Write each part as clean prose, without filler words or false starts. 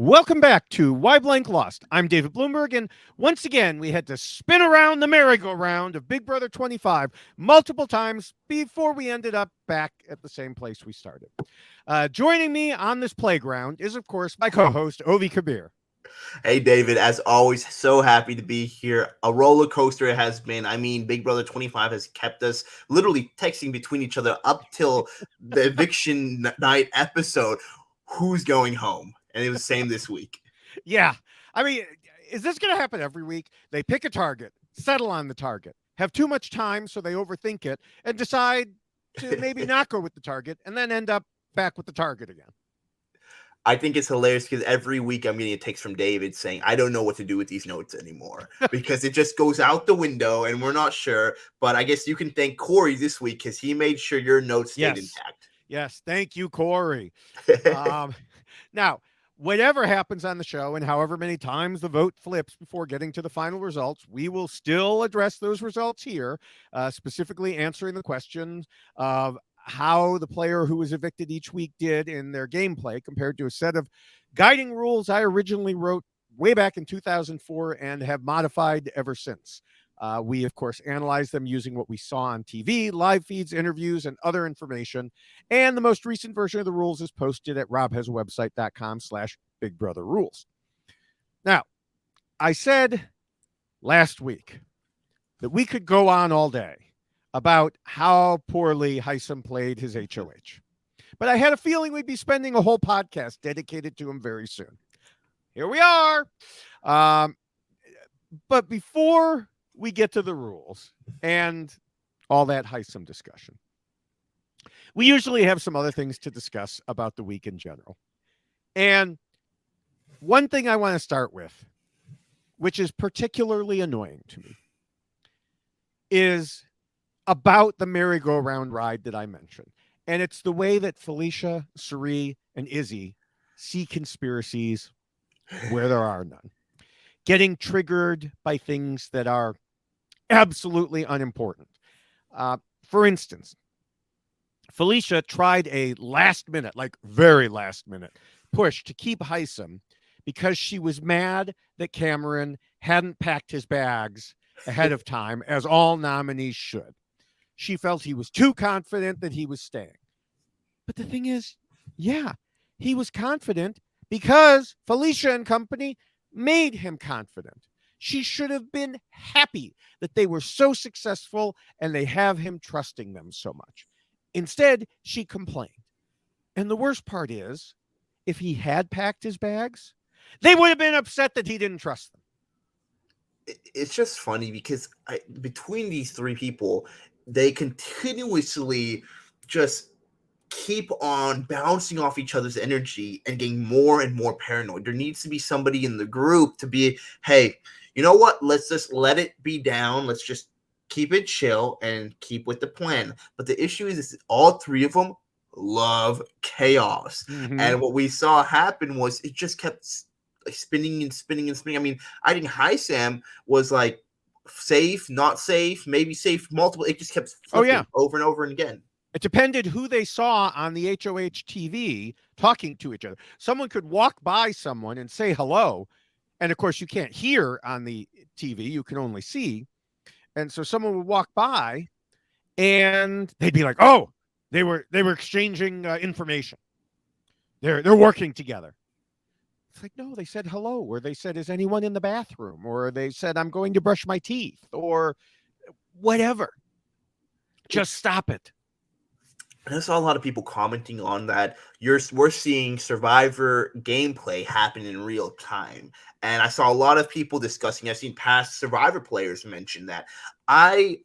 Welcome back to Why Blank Lost. I'm David Bloomberg, and once again, we had to spin around the merry-go-round of Big Brother 25 multiple times before we ended up back at the same place we started. Joining me on this playground is, of course, my co-host, Ovi Kabir. Hey, David, as always, so happy to be here. A roller coaster it has been. I mean, Big Brother 25 has kept us literally texting between each other up till the eviction night episode. Who's going home? And it was the same this week. Yeah. I mean, is this going to happen every week? They pick a target, settle on the target, have too much time so they overthink it, and decide to maybe not go with the target, and then end up back with the target again. I think it's hilarious because every week I'm getting a text from David saying, I don't know what to do with these notes anymore because it just goes out the window and we're not sure. But I guess you can thank Corey this week because he made sure your notes stayed intact. Yes. Thank you, Corey. Now, whatever happens on the show and however many times the vote flips before getting to the final results, we will still address those results here, specifically answering the question of how the player who was evicted each week did in their gameplay compared to a set of guiding rules I originally wrote way back in 2004 and have modified ever since. We, of course, analyze them using what we saw on TV, live feeds, interviews, and other information. And the most recent version of the rules is posted at robhasawebsite.com/bigbrotherrules. Now, I said last week that we could go on all day about how poorly Hisam played his HOH. But I had a feeling we'd be spending a whole podcast dedicated to him very soon. Here we are. But before we get to the rules and all that Hisam discussion, we usually have some other things to discuss about the week in general. And one thing I want to start with, which is particularly annoying to me, is about the merry-go-round ride that I mentioned. And it's the way that Felicia, Cirie, and Izzy see conspiracies where there are none. Getting triggered by things that are absolutely unimportant. For instance, Felicia tried a last-minute, like very last-minute, push to keep Hisam because she was mad that Cameron hadn't packed his bags ahead of time, as all nominees should. She felt he was too confident that he was staying. But the thing is, yeah, he was confident because Felicia and company made him confident. She should have been happy that they were so successful and they have him trusting them so much. Instead, she complained. And the worst part is, if he had packed his bags, they would have been upset that he didn't trust them. It's just funny because between these three people, they continuously just keep on bouncing off each other's energy and getting more and more paranoid. There needs to be somebody in the group to be, hey, you know what? Let's just let it be down. Let's just keep it chill and keep with the plan. But the issue is all three of them love chaos. Mm-hmm. And what we saw happen was it just kept spinning and spinning and spinning. I mean, I think Hisam was like safe, not safe, maybe safe, multiple. It just kept flipping over and over and again. It depended who they saw on the HOH TV talking to each other. Someone could walk by someone and say hello. And of course, you can't hear on the TV. You can only see. And so someone would walk by and they'd be like, oh, they were exchanging information. They're working together. It's like, no, they said hello, or they said, is anyone in the bathroom? Or they said, I'm going to brush my teeth, or whatever. Just stop it. I saw a lot of people commenting on that. We're seeing Survivor gameplay happen in real time. And I saw a lot of people discussing, I've seen past Survivor players mention that. I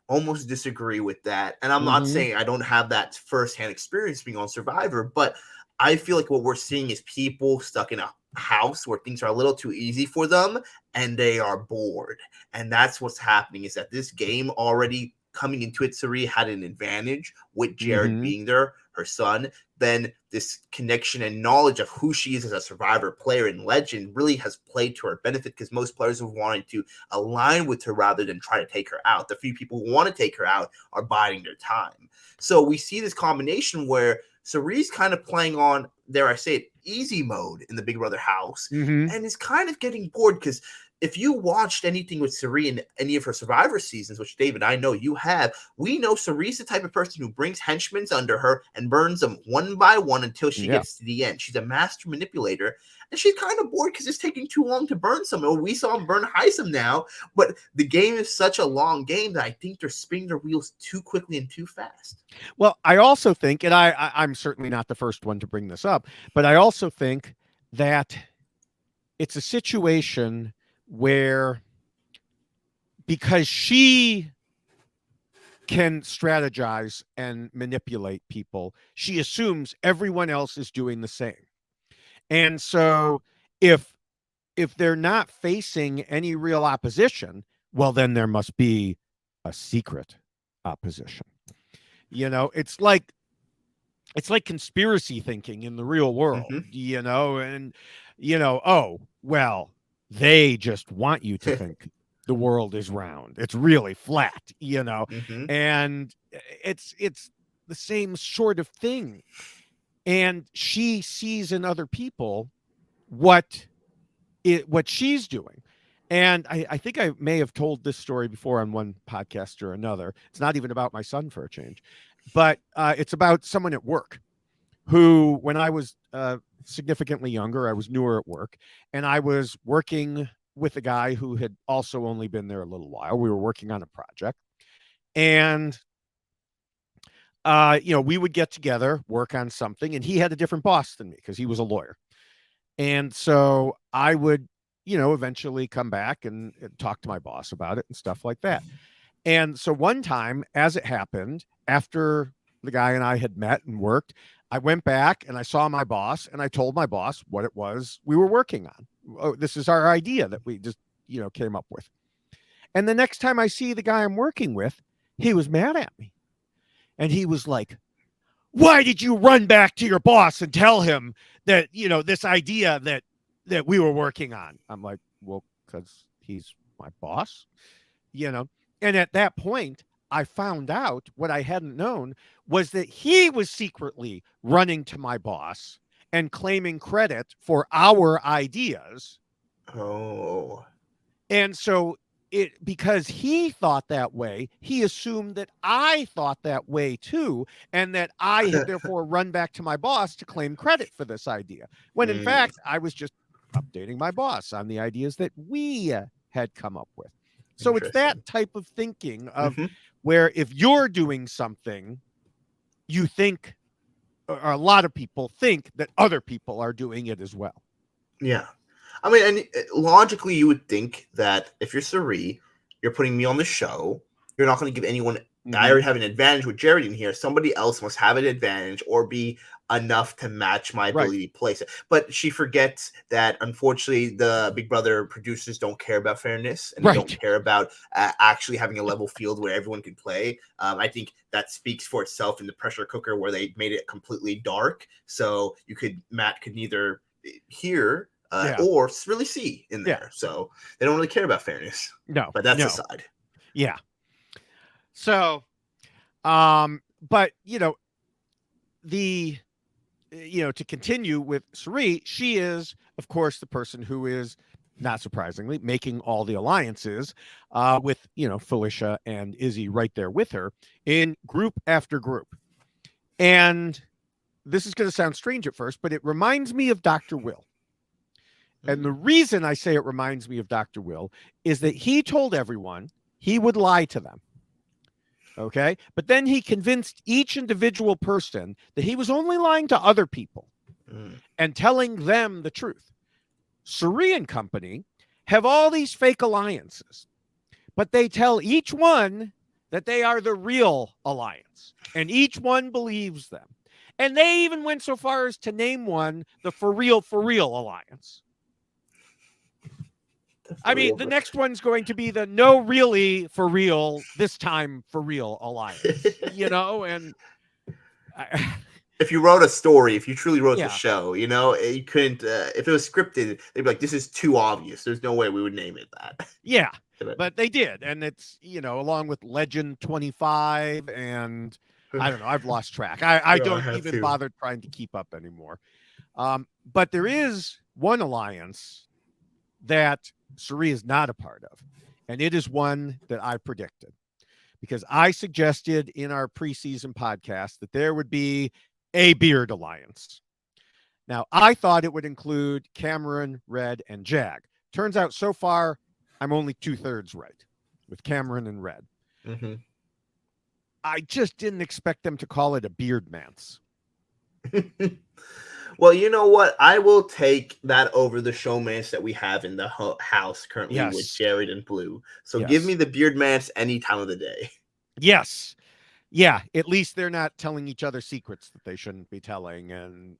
almost disagree with that. And I'm not saying I don't have that firsthand experience being on Survivor, but I feel like what we're seeing is people stuck in a house where things are a little too easy for them and they are bored. And that's what's happening, is that this game already coming into it, Cirie had an advantage with Jared being there, her son. Then this connection and knowledge of who she is as a Survivor player and legend really has played to her benefit, because most players have wanted to align with her rather than try to take her out. The few people who want to take her out are biding their time. So we see this combination where Cirie's kind of playing on, dare I say it, easy mode in the Big Brother house, Mm-hmm. and is kind of getting bored because if you watched anything with Sari in any of her Survivor seasons, which David, I know you have, we know Sari's the type of person who brings henchmen under her and burns them one by one until she gets to the end. She's a master manipulator, and she's kind of bored because it's taking too long to burn someone. We saw him burn Hisam now, but the game is such a long game that I think they're spinning their wheels too quickly and too fast. Well, I also think, and I'm certainly not the first one to bring this up, but I also think that it's a situation where, because she can strategize and manipulate people, she assumes everyone else is doing the same. And so if they're not facing any real opposition, well, then there must be a secret opposition. It's like conspiracy thinking in the real world, and oh, well, they just want you to think the world is round. It's really flat, and it's the same sort of thing. And she sees in other people what she's doing. And I think I may have told this story before on one podcast or another. It's not even about my son for a change, but it's about someone at work who, when I was significantly younger, I was newer at work, and I was working with a guy who had also only been there a little while. We were working on a project, and we would get together, work on something, and he had a different boss than me because he was a lawyer. And so I would, eventually come back and talk to my boss about it and stuff like that. And so one time, as it happened, after the guy and I had met and worked, I went back and I saw my boss, and I told my boss what it was we were working on. Oh, this is our idea that we just, came up with. And the next time I see the guy I'm working with, he was mad at me. And he was like, "Why did you run back to your boss and tell him that, this idea that we were working on?" I'm like, "Well, because he's my boss, And at that point, I found out what I hadn't known was that he was secretly running to my boss and claiming credit for our ideas. Oh. And so because he thought that way, he assumed that I thought that way too, and that I had therefore run back to my boss to claim credit for this idea. When in fact, I was just updating my boss on the ideas that we had come up with. So it's that type of thinking of where if you're doing something, you think, or a lot of people think, that other people are doing it as well. Yeah. I mean, and logically, you would think that if you're Sari, you're putting me on the show, you're not going to give anyone. I already have an advantage with Jared in here. Somebody else must have an advantage or be enough to match my ability to place it. But she forgets that, unfortunately, the Big Brother producers don't care about fairness, and they don't care about actually having a level field where everyone can play. I think that speaks for itself in the pressure cooker, where they made it completely dark, so Matt could neither hear or really see in there. So they don't really care about fairness. No, but that's aside. Yeah. So, but to continue with Sari, she is, of course, the person who is, not surprisingly, making all the alliances with, Felicia and Izzy right there with her in group after group. And this is going to sound strange at first, but it reminds me of Dr. Will. And the reason I say it reminds me of Dr. Will is that he told everyone he would lie to them. Okay. But then he convinced each individual person that he was only lying to other people and telling them the truth. Sari and company have all these fake alliances, but they tell each one that they are the real alliance, and each one believes them. And they even went so far as to name one the for real alliance. I mean, the next one's going to be the no really for real, this time for real alliance, and if you wrote a story, if you truly wrote the show, you couldn't, if it was scripted, they'd be like, this is too obvious. There's no way we would name it that. Yeah, but they did. And it's, along with Legend 25 and I don't know, I've lost track. I don't even bother trying to keep up anymore. But there is one alliance that Suri is not a part of, and it is one that I predicted, because I suggested in our preseason podcast that there would be a beard alliance. Now, I thought it would include Cameron, Red, and Jag. Turns out so far, I'm only 2/3 right with Cameron and Red. Mm-hmm. I just didn't expect them to call it a beard manse. Well, you know what? I will take that over the showmance that we have in the house currently with Jared and Blue. So give me the beard manse any time of the day. Yes. Yeah, at least they're not telling each other secrets that they shouldn't be telling and,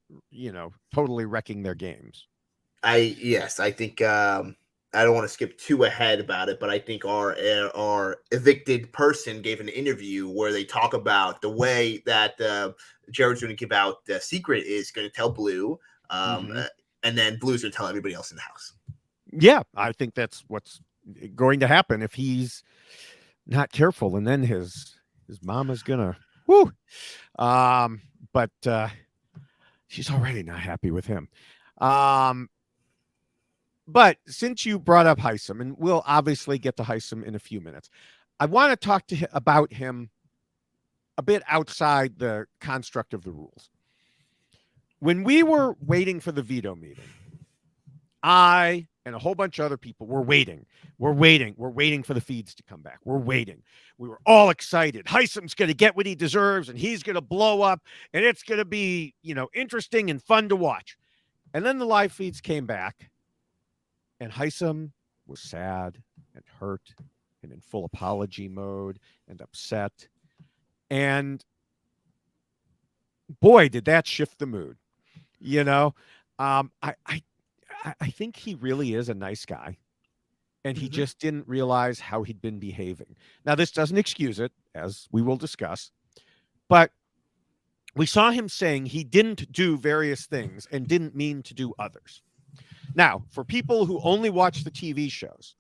totally wrecking their games. I think I don't want to skip too ahead about it, but I think our evicted person gave an interview where they talk about the way that Jared's going to give out the secret is going to tell Blue, and then Blue's going to tell everybody else in the house. Yeah, I think that's what's going to happen if he's not careful, and then his mama's gonna but she's already not happy with him. But since you brought up Hisam, and we'll obviously get to Hisam in a few minutes, I want to talk to about him a bit outside the construct of the rules. When we were waiting for the veto meeting, I and a whole bunch of other people were waiting. We're waiting for the feeds to come back. We're waiting. We were all excited. Hisam's going to get what he deserves, and he's going to blow up, and it's going to be, interesting and fun to watch. And then the live feeds came back, and Hisam was sad and hurt and in full apology mode and upset. And boy, did that shift the mood. I think he really is a nice guy, and he just didn't realize how he'd been behaving. Now, this doesn't excuse it, as we will discuss, but we saw him saying he didn't do various things and didn't mean to do others. Now, for people who only watch the TV shows,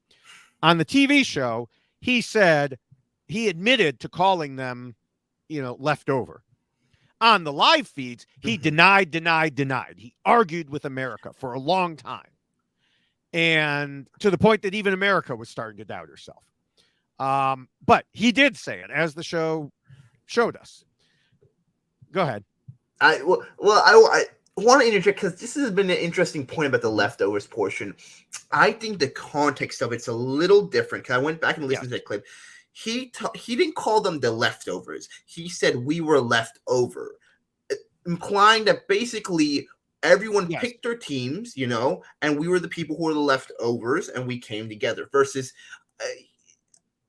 on the TV show, he said he admitted to calling them, leftover. On the live feeds, he denied. He argued with America for a long time. And to the point that even America was starting to doubt herself. But he did say it, as the show showed us. Go ahead. I want to interject because this has been an interesting point about the leftovers portion. I think the context of it's a little different, because I went back and listened to that clip. He didn't call them the leftovers. He said we were left over, implying that basically everyone picked their teams, and we were the people who were the leftovers, and we came together. Versus,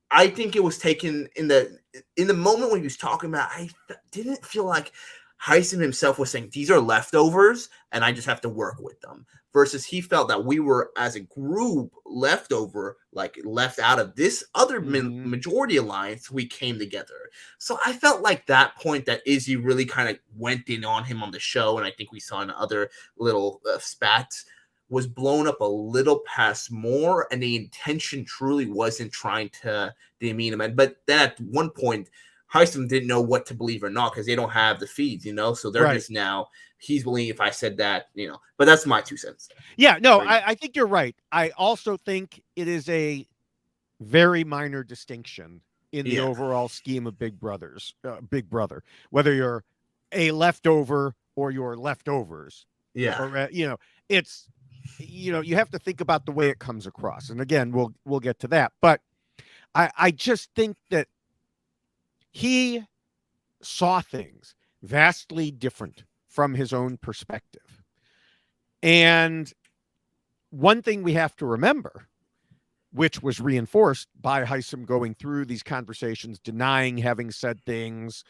I think it was taken in the moment when he was talking about. I didn't feel like Hisam himself was saying these are leftovers, and I just have to work with them. Versus he felt that we were, as a group, leftover, like left out of this other majority alliance. We came together. So I felt like that point that Izzy really kind of went in on him on the show, and I think we saw in other little spats, was blown up a little past more, and the intention truly wasn't trying to demean him. But then at one point, Hisam didn't know what to believe or not, because they don't have the feeds, so they're just now. He's believing if I said that, but that's my 2 cents. Yeah, no, I think you're right. I also think it is a very minor distinction in the overall scheme of Big Brother, whether you're a leftover or you're leftovers. Yeah. Or, it's, you have to think about the way it comes across. And again, we'll get to that. But I just think that he saw things vastly different from his own perspective. And one thing we have to remember, which was reinforced by Hisam going through these conversations, denying having said things,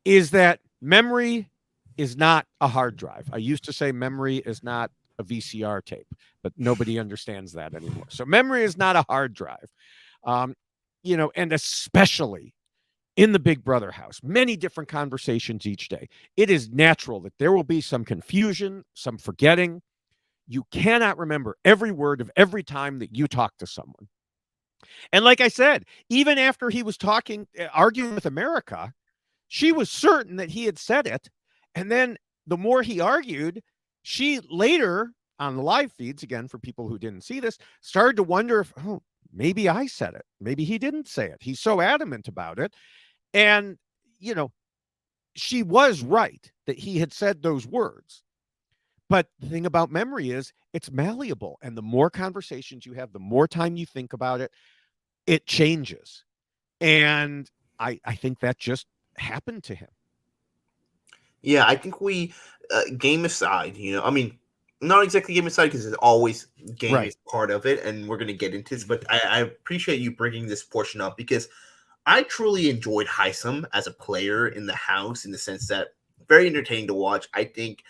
is that memory is not a hard drive. I used to say memory is not a VCR tape, but nobody understands that anymore. So memory is not a hard drive, and especially in the Big Brother house, many different conversations each day. It is natural that there will be some confusion, some forgetting. You cannot remember every word of every time that you talk to someone. And like I said, even after he was arguing with America, she was certain that he had said it. And then the more he argued, she later on the live feeds, again, for people who didn't see this, started to wonder if, oh, maybe I said it. Maybe he didn't say it. He's so adamant about it. And, you know, she was right that he had said those words. But the thing about memory is it's malleable. And the more conversations you have, the more time you think about it, it changes. And I think that just happened to him. Yeah, I think we, game aside, I mean, not exactly game aside because there's always game is part of it, and we're going to get into this, but I appreciate you bringing this portion up because I truly enjoyed Hisam as a player in the house in the sense that very entertaining to watch. I think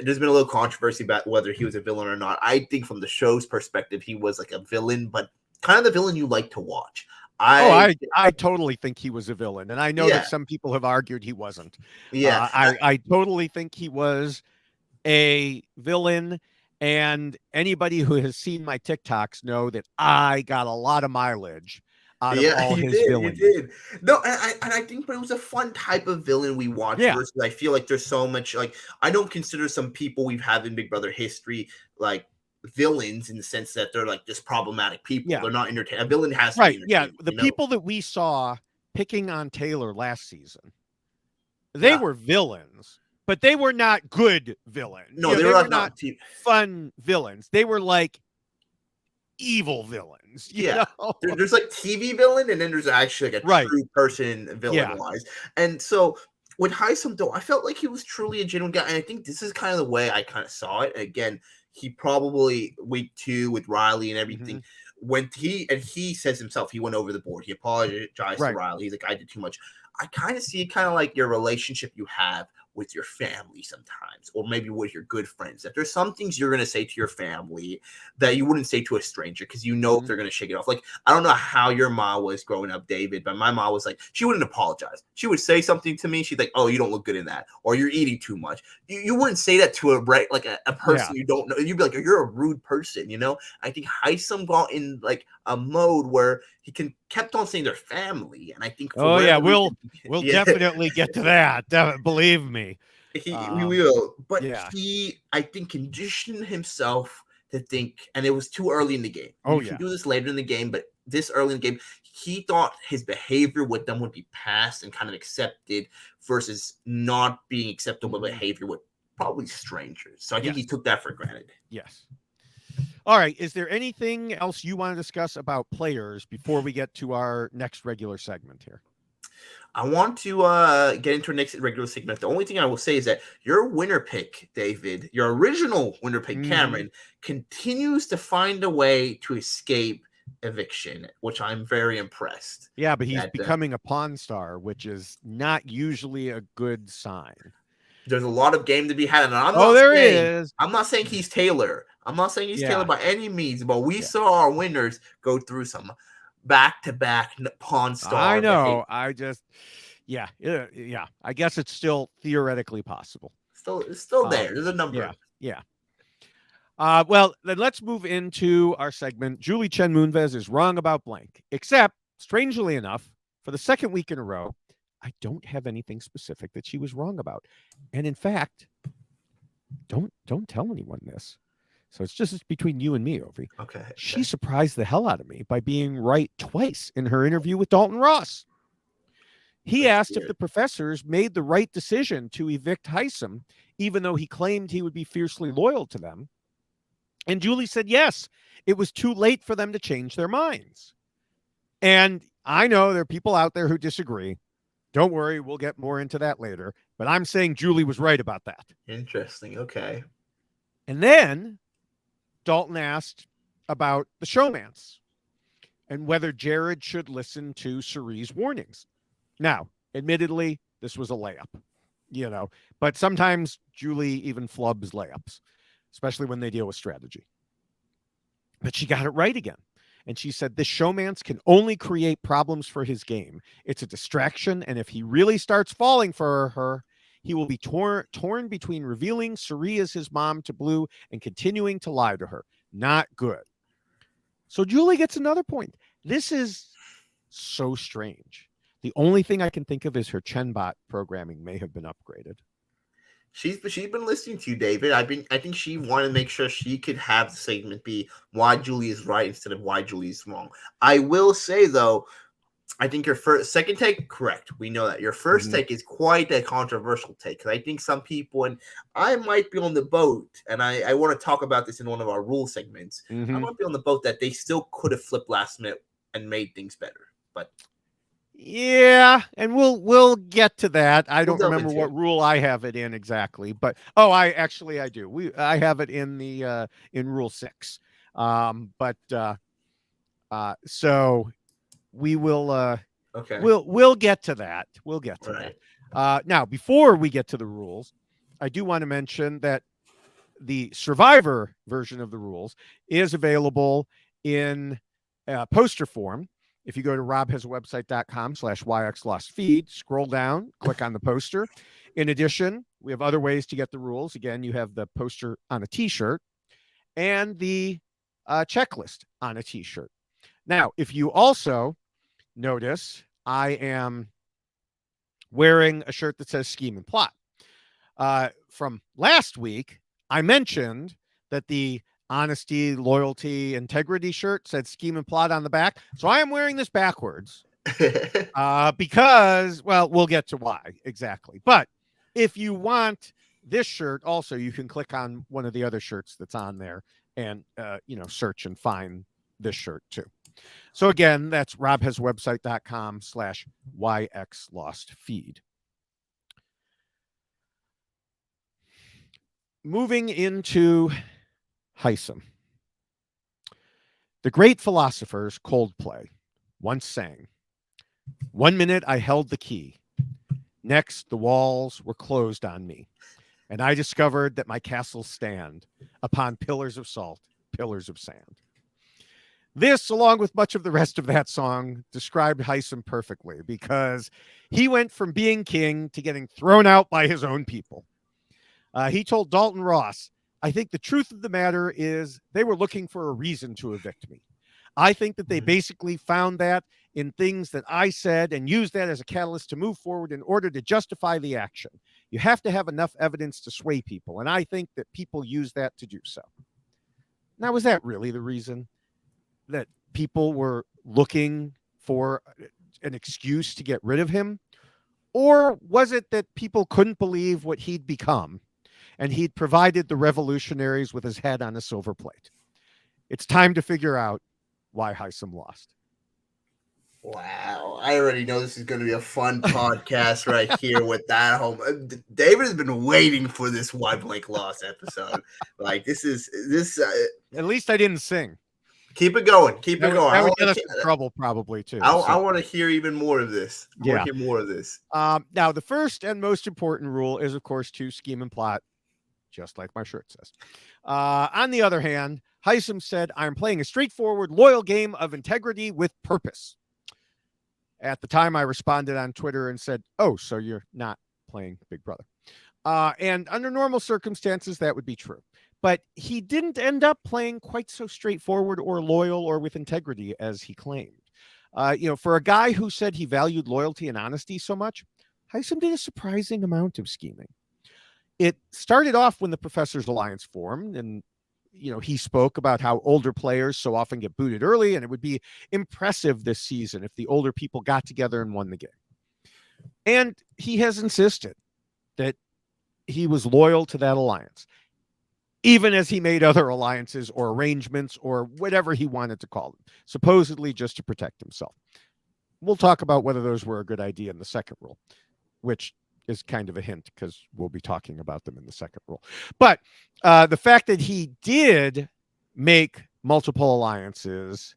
there's been a little controversy about whether he was a villain or not. I think from the show's perspective, he was like a villain, but kind of the villain you like to watch. I totally think he was a villain, and I know that some people have argued he wasn't. Yeah, I totally think he was a villain, and anybody who has seen my TikToks know that I got a lot of mileage out of all his villains. You did. No, and I think, but it was a fun type of villain we watched. Versus, I feel like there's so much, like, I don't consider some people we've had in Big Brother history like villains in the sense that they're like just problematic people. They're not entertaining. A villain has to be entertaining. The people that we saw picking on Taylor last season, they were villains, but they were not good villains. No, they were not fun villains. They were like evil villains. You know? There's like TV villain, and then there's actually like a true person villain wise. And so with Hisam, though, I felt like he was truly a genuine guy, and I think this is kind of the way I kind of saw it. And again, he probably week 2 with Riley and everything. When he says himself, he went over the board. He apologized to Riley. He's like, I did too much. I kind of see it kind of like your relationship you have with your family sometimes, or maybe with your good friends, that there's some things you're going to say to your family that you wouldn't say to a stranger because you know if they're going to shake it off. Like, I don't know how your mom was growing up, David, but my mom was like, she wouldn't apologize. She would say something to me. She's like, oh, you don't look good in that, or you're eating too much. You wouldn't say that to a person you don't know. You'd be like, you're a rude person, you know? I think Hisam got in like a mode where he kept on saying their family, and I think we'll definitely get to that. Believe me, we will. But he, I think, conditioned himself to think, and it was too early in the game. You can do this later in the game, but this early in the game, he thought his behavior with them would be passed and kind of accepted versus not being acceptable behavior with probably strangers. So I think he took that for granted. Yes. All right. Is there anything else you want to discuss about players before we get to our next regular segment here? I want to get into our next regular segment. The only thing I will say is that your winner pick, David, your original winner pick, Cameron, continues to find a way to escape eviction, which I'm very impressed. Yeah, but he's becoming a pawn star, which is not usually a good sign. There's a lot of game to be had. And I'm not saying he's Taylor. I'm not saying he's Taylor by any means, but we saw our winners go through some back-to-back pawn star. I know. I just, I guess it's still theoretically possible. It's still there. There's a number. Yeah. Well, then let's move into our segment. Julie Chen Moonves is wrong about blank, except, strangely enough, for the second week in a row, I don't have anything specific that she was wrong about. And in fact, don't tell anyone this. So it's just between you and me, Ovi. Okay. She surprised the hell out of me by being right twice in her interview with Dalton Ross. He asked if the professors made the right decision to evict Hisam, even though he claimed he would be fiercely loyal to them. And Julie said, yes, it was too late for them to change their minds. And I know there are people out there who disagree. Don't worry, we'll get more into that later. But I'm saying Julie was right about that. Interesting. Okay. And then Dalton asked about the showmance and whether Jared should listen to Cerie's warnings. Now, admittedly, this was a layup, but sometimes Julie even flubs layups, especially when they deal with strategy. But she got it right again. And she said, this showmance can only create problems for his game. It's a distraction. And if he really starts falling for her, he will be torn between revealing Cirie as his mom to Blue and continuing to lie to her. Not good. So Julie gets another point. This is so strange. The only thing I can think of is her Chenbot programming may have been upgraded. She's been listening to you, David. I think she wanted to make sure she could have the segment be why Julie is right instead of why Julie is wrong. I will say though, I think your second take, correct. We know that your first take is quite a controversial take. I think some people, and I might be on the boat, and I want to talk about this in one of our rule segments. I might be on the boat that they still could have flipped last minute and made things better. But yeah, and we'll get to that. I don't remember what it. rule I have it in exactly, but I do. I have it in the in rule 6. So we will Okay. we'll get to that. We'll get to Right. that. Now, before we get to the rules, I do want to mention that the Survivor version of the rules is available in poster form. If you go to robhasawebsite.com/yxlostfeed, scroll down, click on the poster. In addition, we have other ways to get the rules. Again, you have the poster on a t-shirt and the checklist on a t-shirt. Now, if you also notice, I am wearing a shirt that says Scheme and Plot. From last week, I mentioned that the honesty, loyalty, integrity shirt said Scheme and Plot on the back. So I am wearing this backwards because, well, we'll get to why exactly. But if you want this shirt also, you can click on one of the other shirts that's on there and, search and find this shirt too. So again, that's robhasawebsite.com/yxlostfeed. Moving into Hisam. The great philosophers Coldplay once sang, "One minute I held the key. Next, the walls were closed on me. And I discovered that my castles stand upon pillars of salt, pillars of sand." This, along with much of the rest of that song, described Hisam perfectly because he went from being king to getting thrown out by his own people. He told Dalton Ross, "I think the truth of the matter is they were looking for a reason to evict me. I think that they basically found that in things that I said and used that as a catalyst to move forward in order to justify the action. You have to have enough evidence to sway people, and I think that people use that to do so." Now, was that really the reason that people were looking for an excuse to get rid of him? Or was it that people couldn't believe what he'd become and he'd provided the revolutionaries with his head on a silver plate? It's time to figure out why Hisam lost. Wow, I already know this is going to be a fun podcast right here with that home. David has been waiting for this Why Blank Lost episode. Like this. At least I didn't sing. Keep it going. Keep it going. That would get us in trouble probably too. I want to hear even more of this. I want to hear more of this. Now, the first and most important rule is, of course, to scheme and plot, just like my shirt says. On the other hand, Hisam said, "I'm playing a straightforward, loyal game of integrity with purpose." At the time, I responded on Twitter and said, "Oh, so you're not playing Big Brother." And under normal circumstances, that would be true. But he didn't end up playing quite so straightforward or loyal or with integrity as he claimed. For a guy who said he valued loyalty and honesty so much, Hisam did a surprising amount of scheming. It started off when the Professors Alliance formed, and he spoke about how older players so often get booted early, and it would be impressive this season if the older people got together and won the game. And he has insisted that he was loyal to that alliance, even as he made other alliances or arrangements or whatever he wanted to call them, supposedly just to protect himself. We'll talk about whether those were a good idea in the second rule, which is kind of a hint because we'll be talking about them in the second rule. But the fact that he did make multiple alliances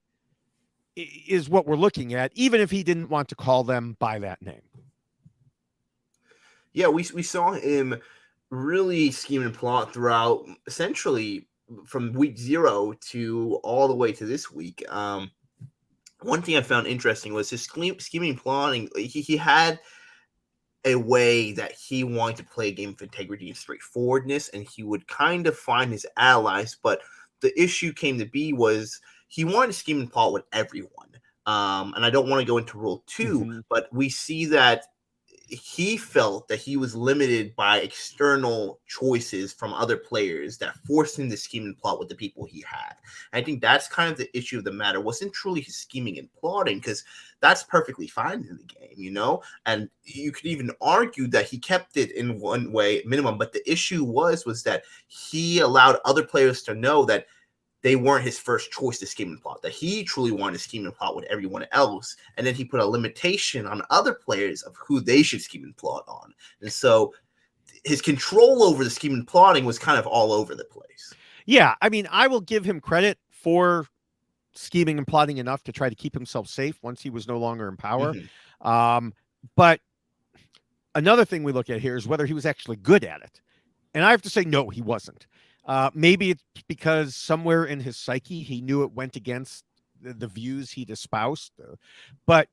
is what we're looking at, even if he didn't want to call them by that name. Yeah, we saw him really scheme and plot throughout, essentially from week 0 to all the way to this week. One thing I found interesting was his scheming plotting. He had a way that he wanted to play a game of integrity and straightforwardness, and he would kind of find his allies. But the issue came to be was he wanted to scheme and plot with everyone. And I don't want to go into rule 2, but we see that he felt that he was limited by external choices from other players that forced him to scheme and plot with the people he had. And I think that's kind of the issue of the matter. It wasn't truly his scheming and plotting, because that's perfectly fine in the game, you know? And you could even argue that he kept it in one way minimum, but the issue was that he allowed other players to know that they weren't his first choice to scheme and plot, that he truly wanted to scheme and plot with everyone else. And then he put a limitation on other players of who they should scheme and plot on. And so his control over the scheme and plotting was kind of all over the place. Yeah. I mean, I will give him credit for scheming and plotting enough to try to keep himself safe once he was no longer in power. But another thing we look at here is whether he was actually good at it. And I have to say, no, he wasn't. Maybe it's because somewhere in his psyche, he knew it went against the views he'd espoused, but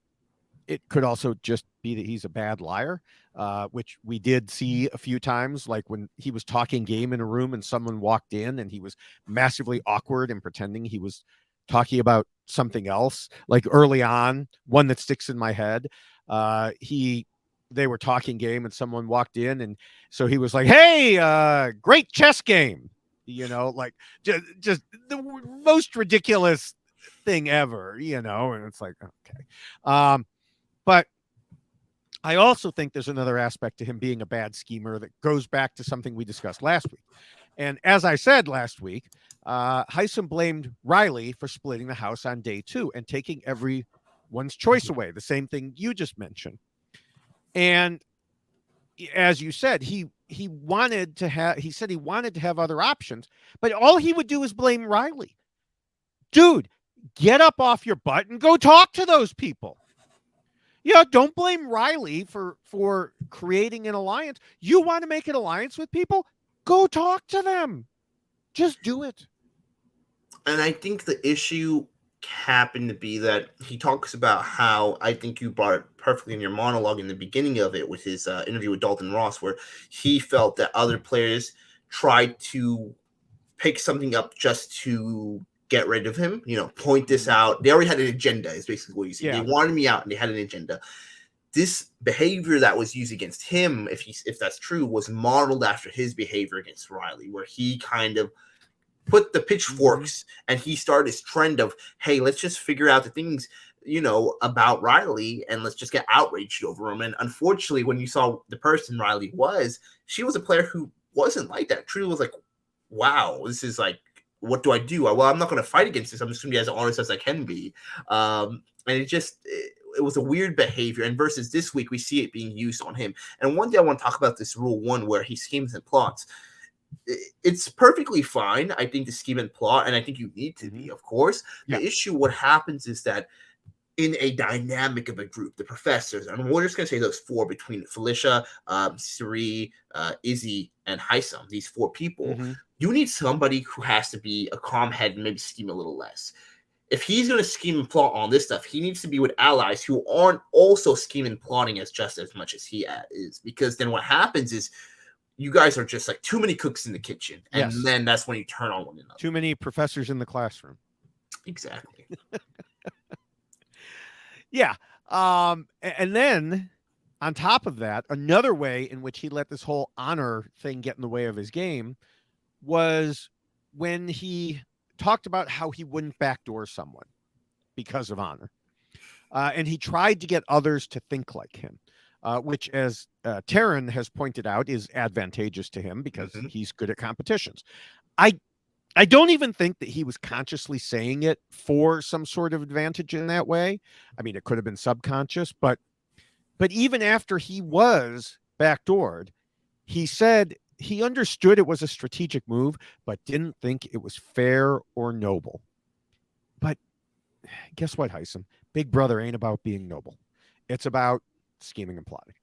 it could also just be that he's a bad liar, which we did see a few times, like when he was talking game in a room and someone walked in and he was massively awkward and pretending he was talking about something else. Like early on, one that sticks in my head, they were talking game and someone walked in, and so he was like, "Hey, great chess game," you know, like just the most ridiculous thing ever, you know. And it's like, okay. But I also think there's another aspect to him being a bad schemer that goes back to something we discussed last week. And as I said last week, Hisam blamed Riley for splitting the house on day 2 and taking everyone's choice away. The same thing you just mentioned. And as you said, he said he wanted to have other options, but all he would do is blame Riley. Dude, get up off your butt and go talk to those people. Yeah, don't blame Riley for creating an alliance. You want to make an alliance with people? Go talk to them. Just do it. And I think the issue happened to be that he talks about how, I think you brought it perfectly in your monologue in the beginning of it with his interview with Dalton Ross, where he felt that other players tried to pick something up just to get rid of him, you know, point this out. They already had an agenda, is basically what you said. Yeah. They wanted me out and they had an agenda. This behavior that was used against him, if that's true, was modeled after his behavior against Riley, where he kind of put the pitchforks and he started his trend of, hey, let's just figure out the things, you know, about Riley and let's just get outraged over him. And unfortunately, when you saw the person Riley was, she was a player who wasn't like that. Truly was like, wow, this is like, what do I do? Well, I'm not going to fight against this. I'm just going to be as honest as I can be. And it was a weird behavior. And versus this week, we see it being used on him. And one day I want to talk about this rule 1 where he schemes and plots. It's perfectly fine, I think, to scheme and plot, and I think you need to be, of course. Yeah. The issue, what happens is that in a dynamic of a group, the professors, and we're just going to say those 4 between Felicia, Siri, Izzy, and Hisam, these 4 people, you need somebody who has to be a calm head and maybe scheme a little less. If he's going to scheme and plot on this stuff, he needs to be with allies who aren't also scheming and plotting just as much as he is, because then what happens is you guys are just like too many cooks in the kitchen, and then that's when you turn on one another. Too many professors in the classroom. Exactly. Yeah. And then on top of that, another way in which he let this whole honor thing get in the way of his game was when he talked about how he wouldn't backdoor someone because of honor. And he tried to get others to think like him, which, as Taran has pointed out, is advantageous to him because he's good at competitions. I don't even think that he was consciously saying it for some sort of advantage in that way. I mean, it could have been subconscious, but even after he was backdoored, he said he understood it was a strategic move, but didn't think it was fair or noble. But guess what, Hisam? Big Brother ain't about being noble. It's about scheming and plotting.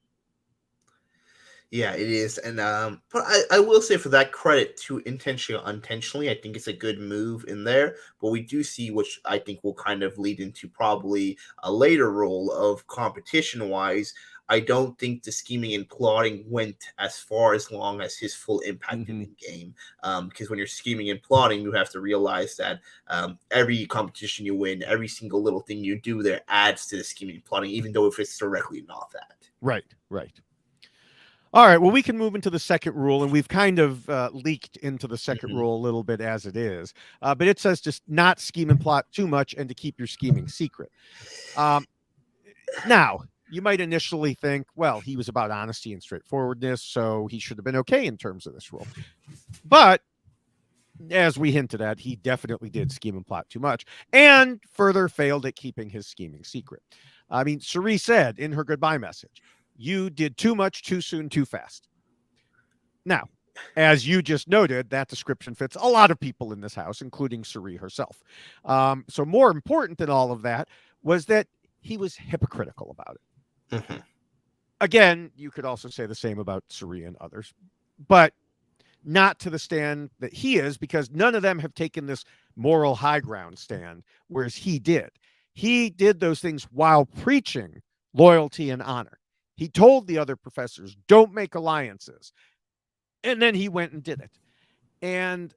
Yeah, it is. And but I will say, for that credit to intentionally or unintentionally, I think it's a good move in there. But we do see, which I think will kind of lead into probably a later role of competition-wise, I don't think the scheming and plotting went as far as long as his full impact in the game. Because when you're scheming and plotting, you have to realize that every competition you win, every single little thing you do there adds to the scheming and plotting, even though if it's directly not that. Right, right. All right. Well, we can move into the second rule, and we've kind of leaked into the 2nd rule a little bit as it is. But it says just not scheme and plot too much and to keep your scheming secret. Now, you might initially think, well, he was about honesty and straightforwardness, so he should have been okay in terms of this rule. But as we hinted at, he definitely did scheme and plot too much and further failed at keeping his scheming secret. I mean, Cerie said in her goodbye message, you did too much, too soon, too fast. Now, as you just noted, that description fits a lot of people in this house, including Cerie herself. So more important than all of that was that he was hypocritical about it. Again, you could also say the same about Cerie and others, but not to the stand that he is, because none of them have taken this moral high ground stand, whereas he did. He did those things while preaching loyalty and honor. He told the other professors, don't make alliances. And then he went and did it. And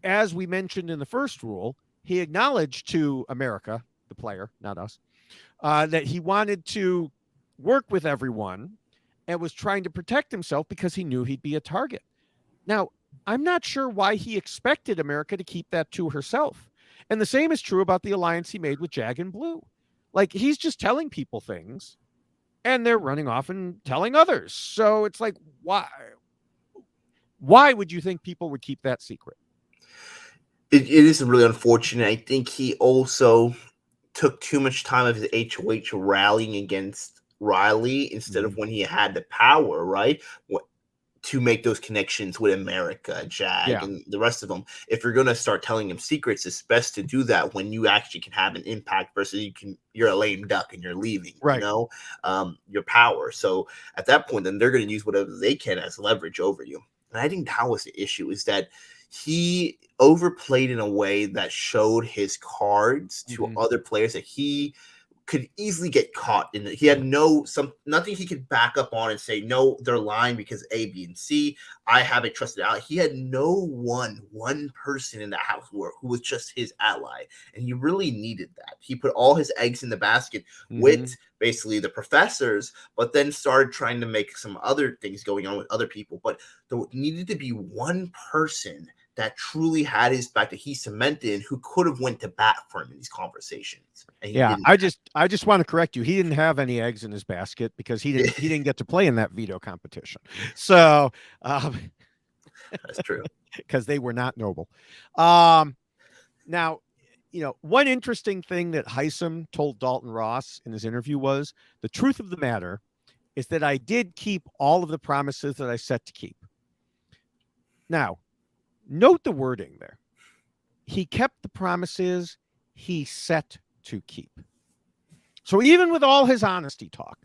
as we mentioned in the first rule, he acknowledged to America, the player, not us, that he wanted to work with everyone and was trying to protect himself because he knew he'd be a target. Now, I'm not sure why he expected America to keep that to herself. And the same is true about the alliance he made with Jag and Blue. Like, he's just telling people things and they're running off and telling others. So it's like, why would you think people would keep that secret? It is really unfortunate. I think he also took too much time of his HOH rallying against Riley instead of when he had the power, right? To make those connections with America, Jag, and the rest of them. If you're going to start telling them secrets, it's best to do that when you actually can have an impact versus you're a lame duck and you're leaving, right? Your power. So at that point, then they're going to use whatever they can as leverage over you. And I think that was the issue, is that he overplayed in a way that showed his cards to other players that he could easily get caught in. He had nothing he could back up on and say, no, they're lying because A, B, and C. I have a trusted ally. He had no one person in that house who was just his ally. And he really needed that. He put all his eggs in the basket with basically the professors, but then started trying to make some other things going on with other people. But there needed to be one person that truly had his back, that he cemented, and who could have went to bat for him in these conversations. And he didn't. I just want to correct you. He didn't have any eggs in his basket because he didn't get to play in that veto competition. So that's true, because they were not noble. Now, one interesting thing that Hisam told Dalton Ross in his interview was, the truth of the matter is that I did keep all of the promises that I set to keep. Now, note the wording there. He kept the promises he set to keep. So even with all his honesty talk,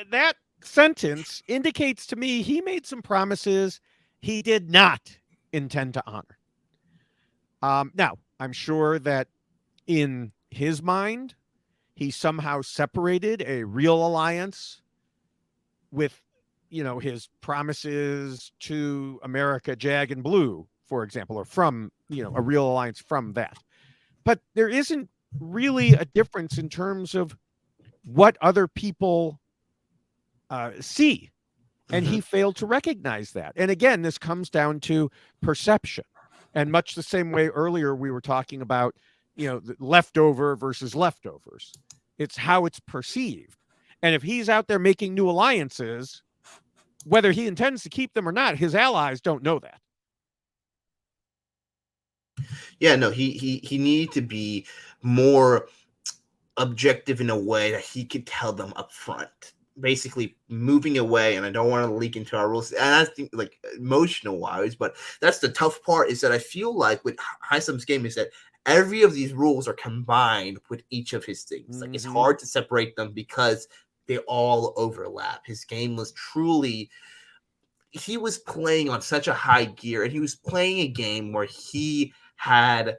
that sentence indicates to me he made some promises he did not intend to honor. Now, I'm sure that in his mind, he somehow separated a real alliance with his promises to America, Jag, and Blue, for example, or from, a real alliance from that. But there isn't really a difference in terms of what other people see. And he failed to recognize that. And again, this comes down to perception. And much the same way earlier we were talking about, the leftover versus leftovers. It's how it's perceived. And if he's out there making new alliances, whether he intends to keep them or not, his allies don't know that. Yeah, no, he needed to be more objective in a way that he could tell them up front. Basically moving away, and I don't want to leak into our rules, and I think like emotional wise, but that's the tough part, is that I feel like with Hisam's game is that every of these rules are combined with each of his things. Like, it's hard to separate them because they all overlap. His game was truly, he was playing on such a high gear, and he was playing a game where he had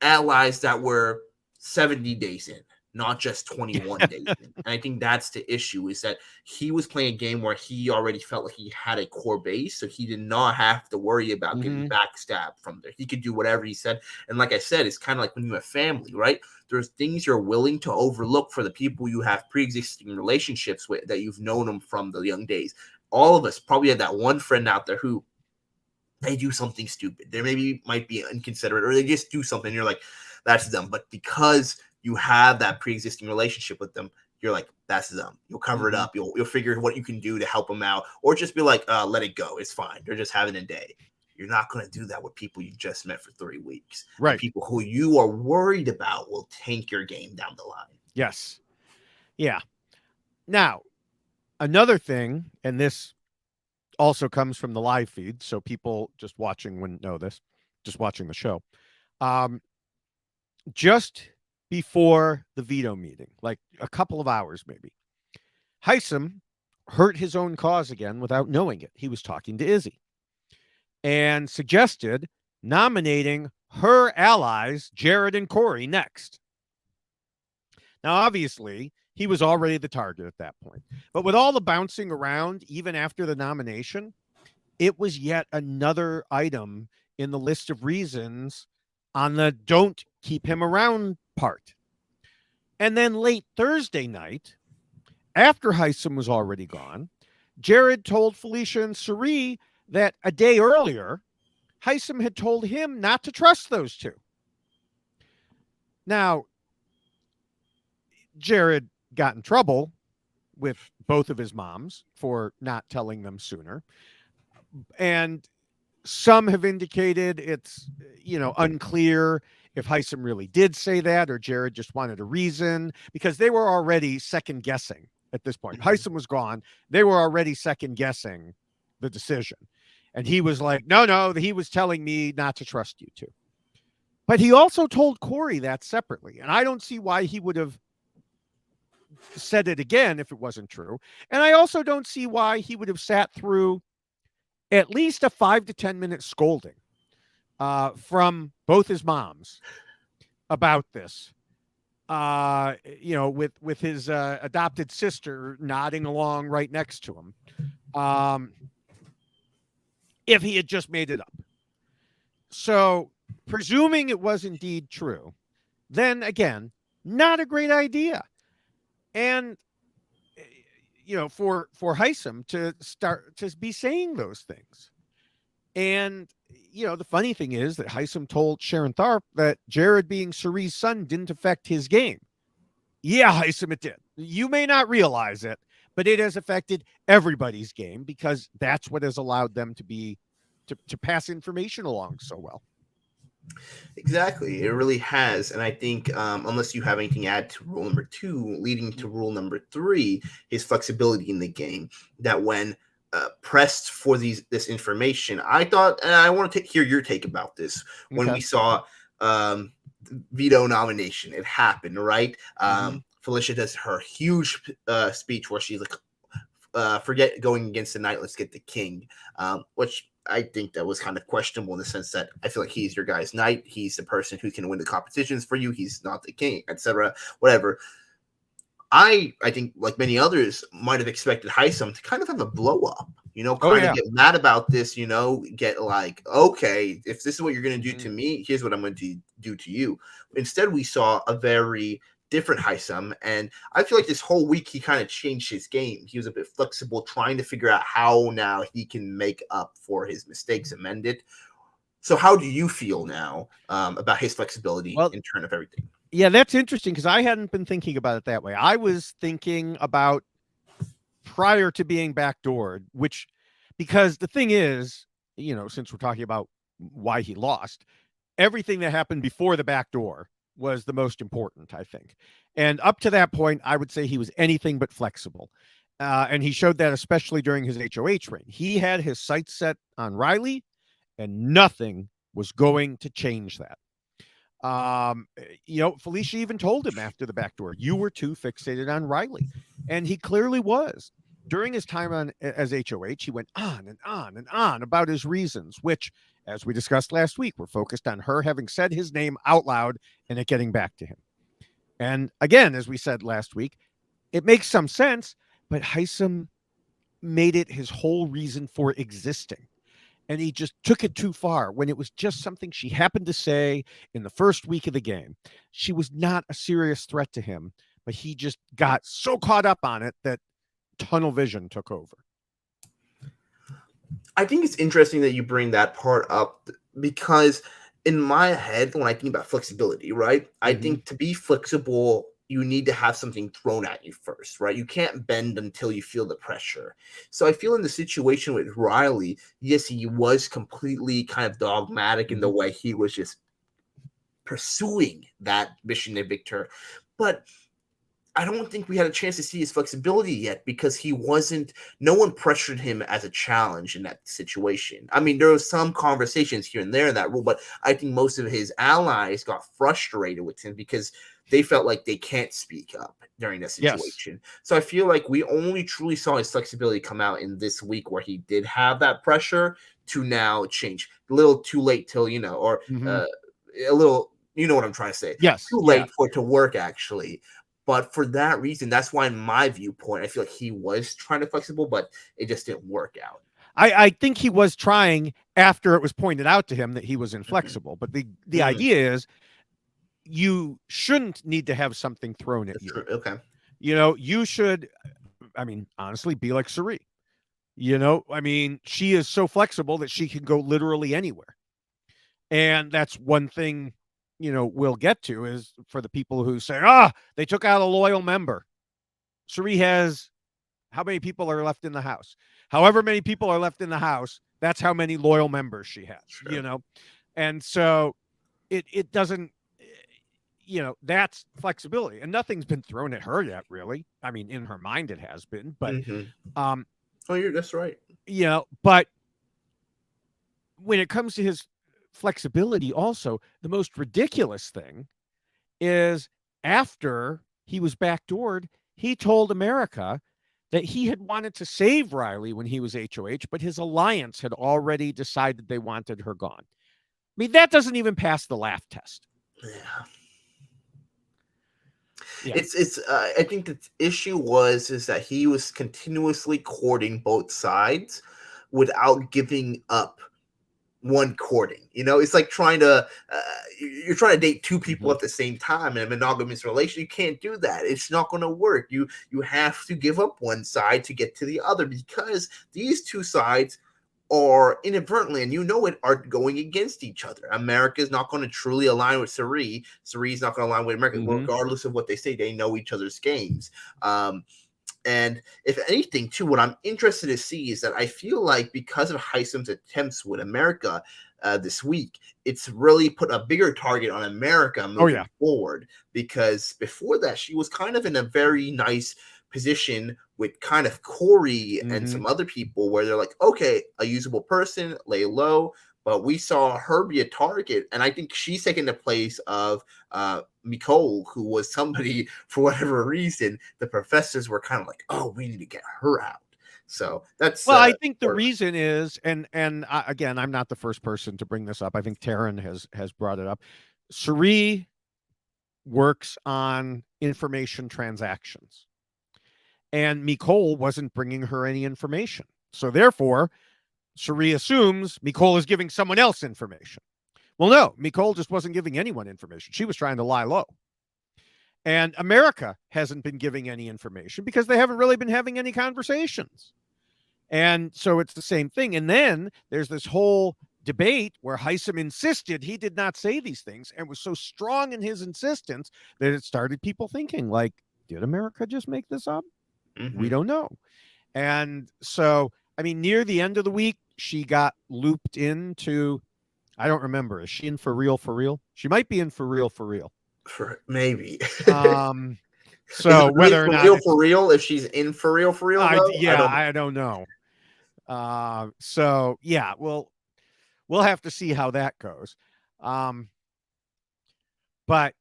allies that were 70 days in. not just 21 days in. And I think that's the issue, is that he was playing a game where he already felt like he had a core base, so he did not have to worry about getting backstabbed from there. He could do whatever he said. And like I said, it's kind of like when you have family, right? There's things you're willing to overlook for the people you have pre-existing relationships with, that you've known them from the young days. All of us probably had that one friend out there who they do something stupid. They maybe might be inconsiderate, or they just do something. You're like, that's them. But because you have that pre-existing relationship with them, you're like, that's them. You'll cover it up. You'll figure what you can do to help them out, or just be like, let it go. It's fine. They're just having a day. You're not going to do that with people you just met for 3 weeks. Right. The people who you are worried about will tank your game down the line. Yes. Yeah. Now, another thing, and this also comes from the live feed, so people just watching wouldn't know this, just watching the show. Just before the veto meeting, like a couple of hours maybe, Hisam hurt his own cause again without knowing it. He was talking to Izzy and suggested nominating her allies, Jared and Corey, next. Now, obviously, he was already the target at that point. But with all the bouncing around, even after the nomination, it was yet another item in the list of reasons on the don't keep him around part. And then late Thursday night, after Hisam was already gone, Jared told Felicia and Suri that a day earlier, Hisam had told him not to trust those two. Now, Jared got in trouble with both of his moms for not telling them sooner. And some have indicated it's, unclear if Hisam really did say that or Jared just wanted a reason, because they were already second guessing at this point. Hisam was gone. They were already second guessing the decision. And he was like, no, he was telling me not to trust you two. But he also told Corey that separately. And I don't see why he would have said it again if it wasn't true. And I also don't see why he would have sat through at least a 5 to 10 minute scolding from both his moms about this. With his adopted sister nodding along right next to him. If he had just made it up. So, presuming it was indeed true, then again, not a great idea. And for Hisam to start to be saying those things. And the funny thing is that Hisam told Sharon Tharp that Jared being Suri's son didn't affect his game. Yeah, Hisam, it did. You may not realize it, but it has affected everybody's game, because that's what has allowed them to pass information along so well. Exactly. It really has. And I think unless you have anything to add to rule number 2, leading to rule number 3, his flexibility in the game, that when pressed for this information, I thought, and I want to hear your take about this, when we saw veto nomination, it happened, right? Felicia does her huge speech where she's like, forget going against the knight, let's get the king, which I think that was kind of questionable in the sense that I feel like he's your guy's knight. He's the person who can win the competitions for you. He's not the king, etc. Whatever. I think, like many others, might have expected Hisam to kind of have a blow up, get mad about this, get like, okay, if this is what you're going to do to me, here's what I'm going to do to you. Instead, we saw a very different Hisam, and I feel like this whole week he kind of changed his game. He was a bit flexible, trying to figure out how now he can make up for his mistakes, amend it. So how do you feel now about his flexibility in turn of everything? Yeah, that's interesting, because I hadn't been thinking about it that way. I was thinking about prior to being backdoored, because the thing is, since we're talking about why he lost, everything that happened before the backdoor was the most important, I think. And up to that point, I would say he was anything but flexible. And he showed that especially during his HOH reign. He had his sights set on Riley, and nothing was going to change that. Felicia even told him after the backdoor, you were too fixated on Riley. And he clearly was. During his time as HOH, he went on and on and on about his reasons, which, as we discussed last week, were focused on her having said his name out loud and it getting back to him. And again, as we said last week, it makes some sense, but Hisam made it his whole reason for existing. And he just took it too far when it was just something she happened to say in the first week of the game. She was not a serious threat to him, but he just got so caught up on it that tunnel vision took over. I think it's interesting that you bring that part up because in my head, when I think about flexibility, right, I think to be flexible, you need to have something thrown at you first, right? You can't bend until you feel the pressure. So I feel in the situation with Riley, yes, he was completely kind of dogmatic in the way he was just pursuing that mission to victor. But I don't think we had a chance to see his flexibility yet because no one pressured him as a challenge in that situation. I mean, there was some conversations here and there in that rule, but I think most of his allies got frustrated with him because they felt like they can't speak up during that situation. Yes. So I feel like we only truly saw his flexibility come out in this week where he did have that pressure to now change. A little too late till, or a little, you know what I'm trying to say. Yes. Too late for it to work, actually. But for that reason, that's why, in my viewpoint, I feel like he was trying to flexible, but it just didn't work out. I think he was trying after it was pointed out to him that he was inflexible. But the idea is you shouldn't need to have something thrown at you. Okay. You should, honestly, be like Suri. She is so flexible that she can go literally anywhere. And that's one thing we'll get to is for the people who say, they took out a loyal member. Suri has, how many people are left in the house? However many people are left in the house, that's how many loyal members she has, Sure. And so it doesn't, that's flexibility. And nothing's been thrown at her yet, really. I mean, in her mind it has been, but that's right. But when it comes to his flexibility, also the most ridiculous thing is after he was backdoored, he told America that he had wanted to save Riley when he was HOH, but his alliance had already decided they wanted her gone. I mean, that doesn't even pass the laugh test. Yeah. It's I think the issue is that he was continuously courting both sides without giving up one courting. It's like you're trying to date two people at the same time in a monogamous relation. You can't do that. It's not going to work. You have to give up one side to get to the other because these two sides are inadvertently, and are going against each other. America is not going to truly align with Suri. Suri is not going to align with America, regardless of what they say. They know each other's games. And if anything, too, what I'm interested to see is that I feel like because of Hisam's attempts with America this week, it's really put a bigger target on America moving forward. Because before that, she was kind of in a very nice position with kind of Corey and some other people where they're like, okay, a usable person, lay low. But we saw her be a target, and I think she's taken the place of Nicole, who was somebody, for whatever reason, the professors were kind of like, oh, we need to get her out. So that's I think the reason is, and again, I'm not the first person to bring this up. I think Taran has brought it up. Suri works on information transactions, and Nicole wasn't bringing her any information. So therefore, Suri assumes Nicole is giving someone else information. Well, no, Nicole just wasn't giving anyone information. She was trying to lie low. And America hasn't been giving any information because they haven't really been having any conversations. And so it's the same thing. And then there's this whole debate where Hisam insisted he did not say these things and was so strong in his insistence that it started people thinking, like, did America just make this up? We don't know. And so, near the end of the week, she got looped into, I don't remember. Is she in for real? For real? She might be in for real. For real. Maybe. So whether or not for real, if she's in for real, I don't know. So yeah, we'll have to see how that goes. But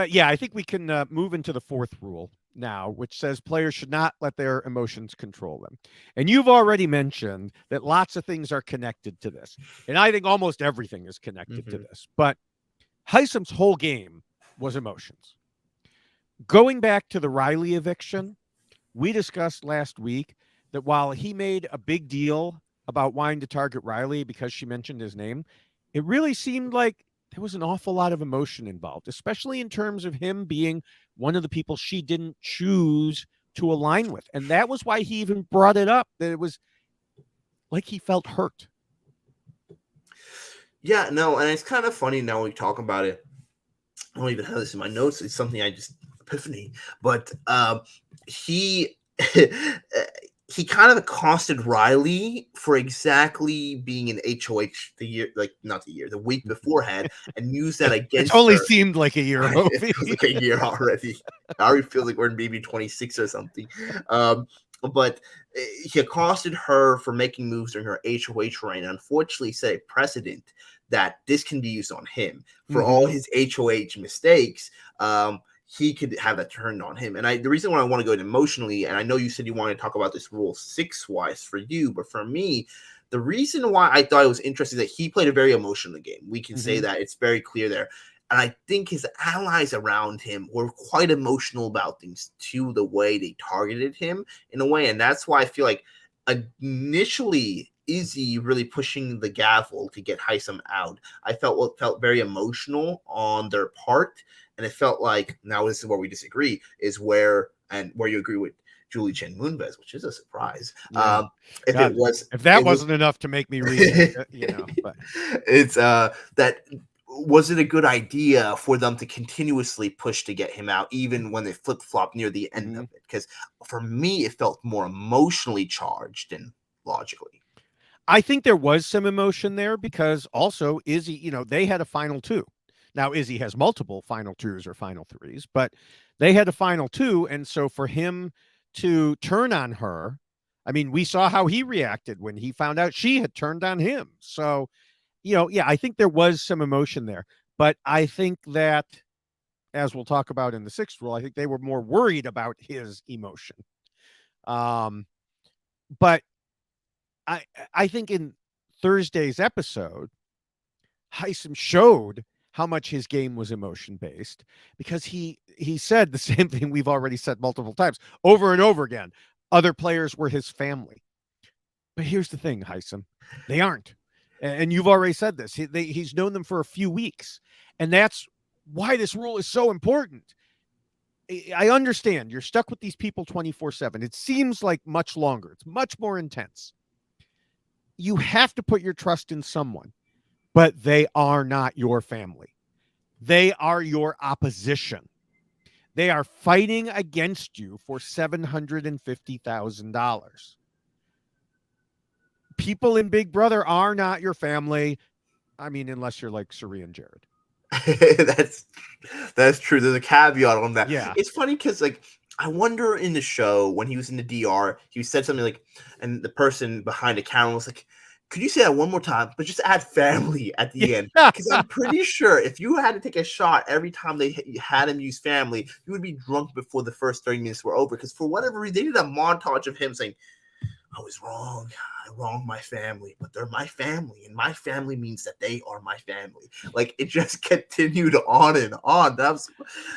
yeah, I think we can move into the fourth rule now, which says players should not let their emotions control them. And you've already mentioned that lots of things are connected to this. And I think almost everything is connected to this. But Hisam's whole game was emotions. Going back to the Riley eviction, we discussed last week that while he made a big deal about wanting to target Riley because she mentioned his name, it really seemed like there was an awful lot of emotion involved, especially in terms of him being one of the people she didn't choose to align with. And that was why he even brought it up, that it was like he felt hurt. Yeah, no, and it's kind of funny now when we talk about it. I don't even have this in my notes. It's something I just epiphany, but he he kind of accosted Riley for exactly being an HOH the week beforehand, and used that against. It only her. seemed like a year. It feels like a year already. I already feel like we're in BB26 or something. But he accosted her for making moves during her HOH reign, and unfortunately set a precedent that this can be used on him for all his HOH mistakes. He could have that turned on him. And the reason why I want to go in emotionally, and I know you said you wanted to talk about this rule 6 wise for you, but for me, the reason why I thought it was interesting is that he played a very emotional game. We can say that it's very clear there. And I think his allies around him were quite emotional about things too, the way they targeted him in a way. And that's why I feel like initially Izzy really pushing the gavel to get Hisam out, I felt very emotional on their part. And it felt like, now this is where we disagree, is where you agree with Julie Chen Moonves, which is a surprise. Yeah. If that wasn't enough to make me read it, but it's that. Was it a good idea for them to continuously push to get him out, even when they flip-flop near the end of it? Because for me, it felt more emotionally charged than logically. I think there was some emotion there because also Izzy, they had a final 2. Now, Izzy has multiple final 2s or final 3s, but they had a final 2. And so for him to turn on her, I mean, we saw how he reacted when he found out she had turned on him. So, I think there was some emotion there. But I think that, as we'll talk about in the 6th rule, I think they were more worried about his emotion. But I think in Thursday's episode, Hisam showed how much his game was emotion-based because he said the same thing we've already said multiple times, over and over again. Other players were his family. But here's the thing, Hisam. They aren't. And you've already said this. He's known them for a few weeks. And that's why this rule is so important. I understand you're stuck with these people 24/7. It seems like much longer. It's much more intense. You have to put your trust in someone, but they are not your family. They are your opposition. They are fighting against you for $750,000. People in Big Brother are not your family. I mean, unless you're like Suri and Jared. That's true. There's a caveat on that. Yeah. It's funny because I wonder in the show when he was in the DR, he said something like, and the person behind the camera was like, could you say that one more time, but just add family at the end? Because I'm pretty sure if you had to take a shot every time they had him use family, you would be drunk before the first 30 minutes were over. Because for whatever reason, they did a montage of him saying, I was wrong. I wronged my family, but they're my family, and my family means that they are my family. Like it just continued on and on. But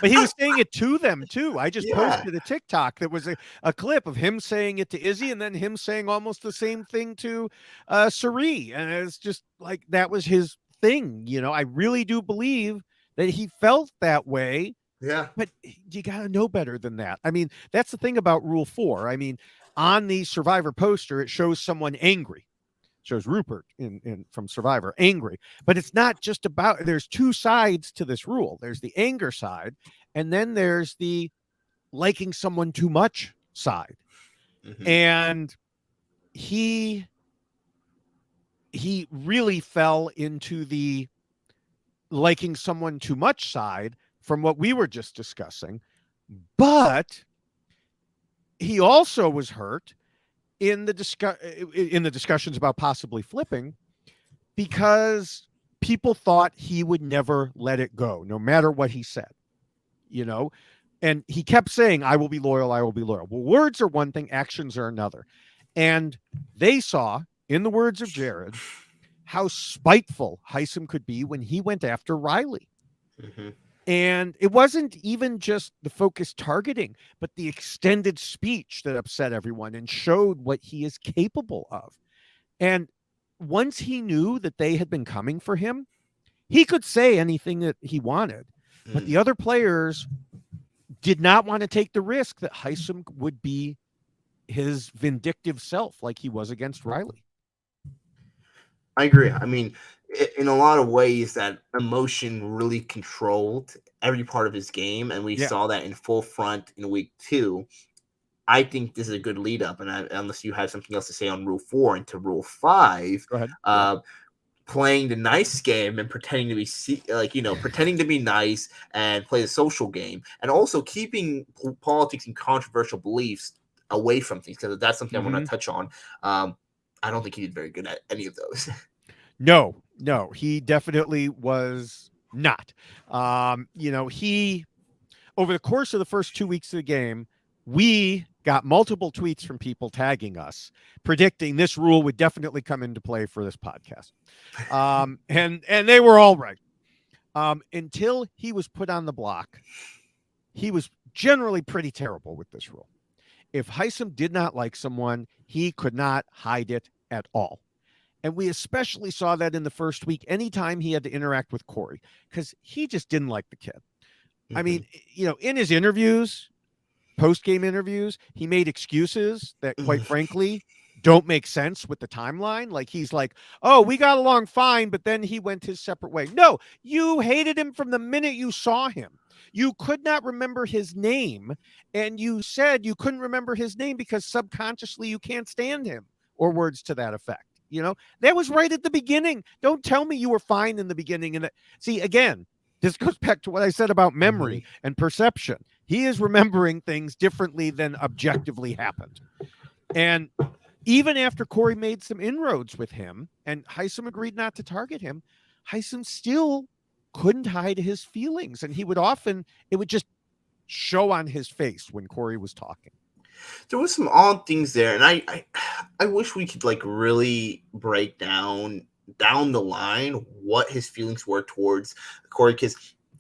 he was saying it to them too. I just posted a TikTok that was a clip of him saying it to Izzy, and then him saying almost the same thing to Suri, and it's just like that was his thing. I really do believe that he felt that way. Yeah, but you got to know better than that. I mean, that's the thing about Rule 4. I mean, on the Survivor poster, it shows someone angry. It shows Rupert from Survivor angry. But it's not just about, there's 2 sides to this rule. There's the anger side, and then there's the liking someone too much side. And he really fell into the liking someone too much side from what we were just discussing. But he also was hurt in the discussions about possibly flipping because people thought he would never let it go, no matter what he said, and he kept saying, I will be loyal. I will be loyal. Well, words are one thing, actions are another. And they saw, in the words of Jared, how spiteful Hisam could be when he went after Riley. And it wasn't even just the focused targeting, but the extended speech that upset everyone and showed what he is capable of. And once he knew that they had been coming for him, he could say anything that he wanted. But the other players did not want to take the risk that Hisam would be his vindictive self like he was against Riley. I agree. I mean, in a lot of ways, that emotion really controlled every part of his game, and we saw that in full front in week 2. I think this is a good lead up, and unless you have something else to say on Rule 4 into Rule 5, Go ahead. playing the nice game and pretending to be pretending to be nice and play the social game, and also keeping politics and controversial beliefs away from things, because that's something I want to touch on. I don't think he did very good at any of those. No, he definitely was not. He, over the course of the first 2 weeks of the game, we got multiple tweets from people tagging us, predicting this rule would definitely come into play for this podcast. And they were all right. Until he was put on the block, he was generally pretty terrible with this rule. If Hisam did not like someone, he could not hide it at all. And we especially saw that in the first week, anytime he had to interact with Corey, because he just didn't like the kid. I mean, in his interviews, post-game interviews, he made excuses that, quite frankly, don't make sense with the timeline. Like, he's like, oh, we got along fine, but then he went his separate way. No, you hated him from the minute you saw him. You could not remember his name, and you said you couldn't remember his name because subconsciously you can't stand him, or words to that effect. That was right at the beginning. Don't tell me you were fine in the beginning. And see, again, this goes back to what I said about memory and perception. He is remembering things differently than objectively happened. And even after Corey made some inroads with him and Hisam agreed not to target him, Hisam still couldn't hide his feelings. And it would just show on his face when Corey was talking. There was some odd things there, and I wish we could really break down the line what his feelings were towards Corey, because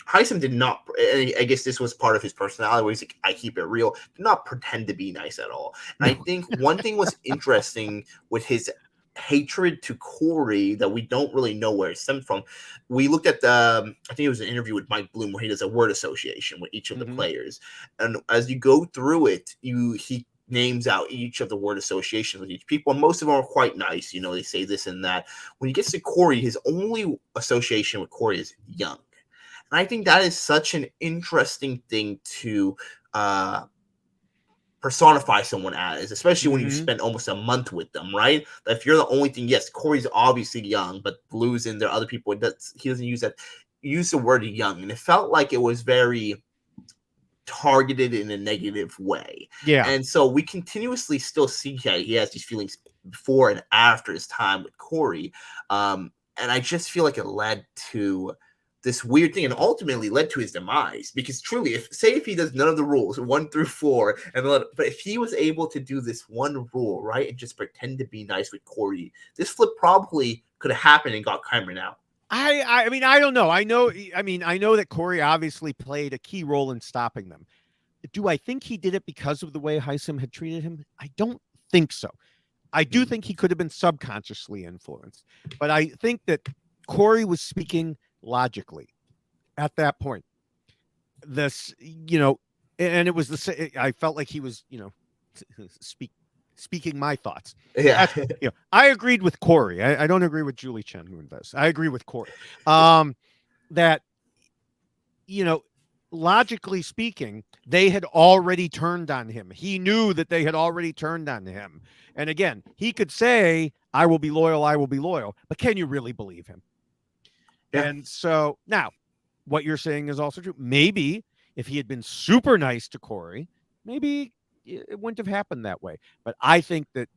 Hisam did not. I guess this was part of his personality, where he's like, I keep it real, did not pretend to be nice at all. And I think one thing was interesting with his hatred to Corey that we don't really know where it stemmed from. We looked at I think it was an interview with Mike Bloom where he does a word association with each of the players, and as you go through it, he names out each of the word associations with each people, and most of them are quite nice. They say this and that. When he gets to Corey, his only association with Corey is young, and I think that is such an interesting thing to personify someone as, especially when you spend almost a month with them, right? If you're the only thing, yes, Corey's obviously young, but Blue's in there, other people, he doesn't use the word young, and it felt like it was very targeted in a negative way. Yeah. And so we continuously still see he has these feelings before and after his time with Corey. And I just feel like it led to this weird thing, and ultimately led to his demise, because truly, if he does none of the rules 1 through 4, but if he was able to do this one rule, right, and just pretend to be nice with Corey, this flip probably could have happened and got Cameron out. I mean, I don't know. I know that Corey obviously played a key role in stopping them. Do I think he did it because of the way Hisam had treated him? I don't think so. I do think he could have been subconsciously influenced, but I think that Corey was speaking logically at that point. And it was I felt like he was, speaking my thoughts. Yeah. I agreed with Corey. I don't agree with Julie Chen, who does. I agree with Corey. That, logically speaking, they had already turned on him. He knew that they had already turned on him. And again, he could say, I will be loyal, but can you really believe him? Yeah. And so now what you're saying is also true. Maybe if he had been super nice to Corey, maybe it wouldn't have happened that way. But I think that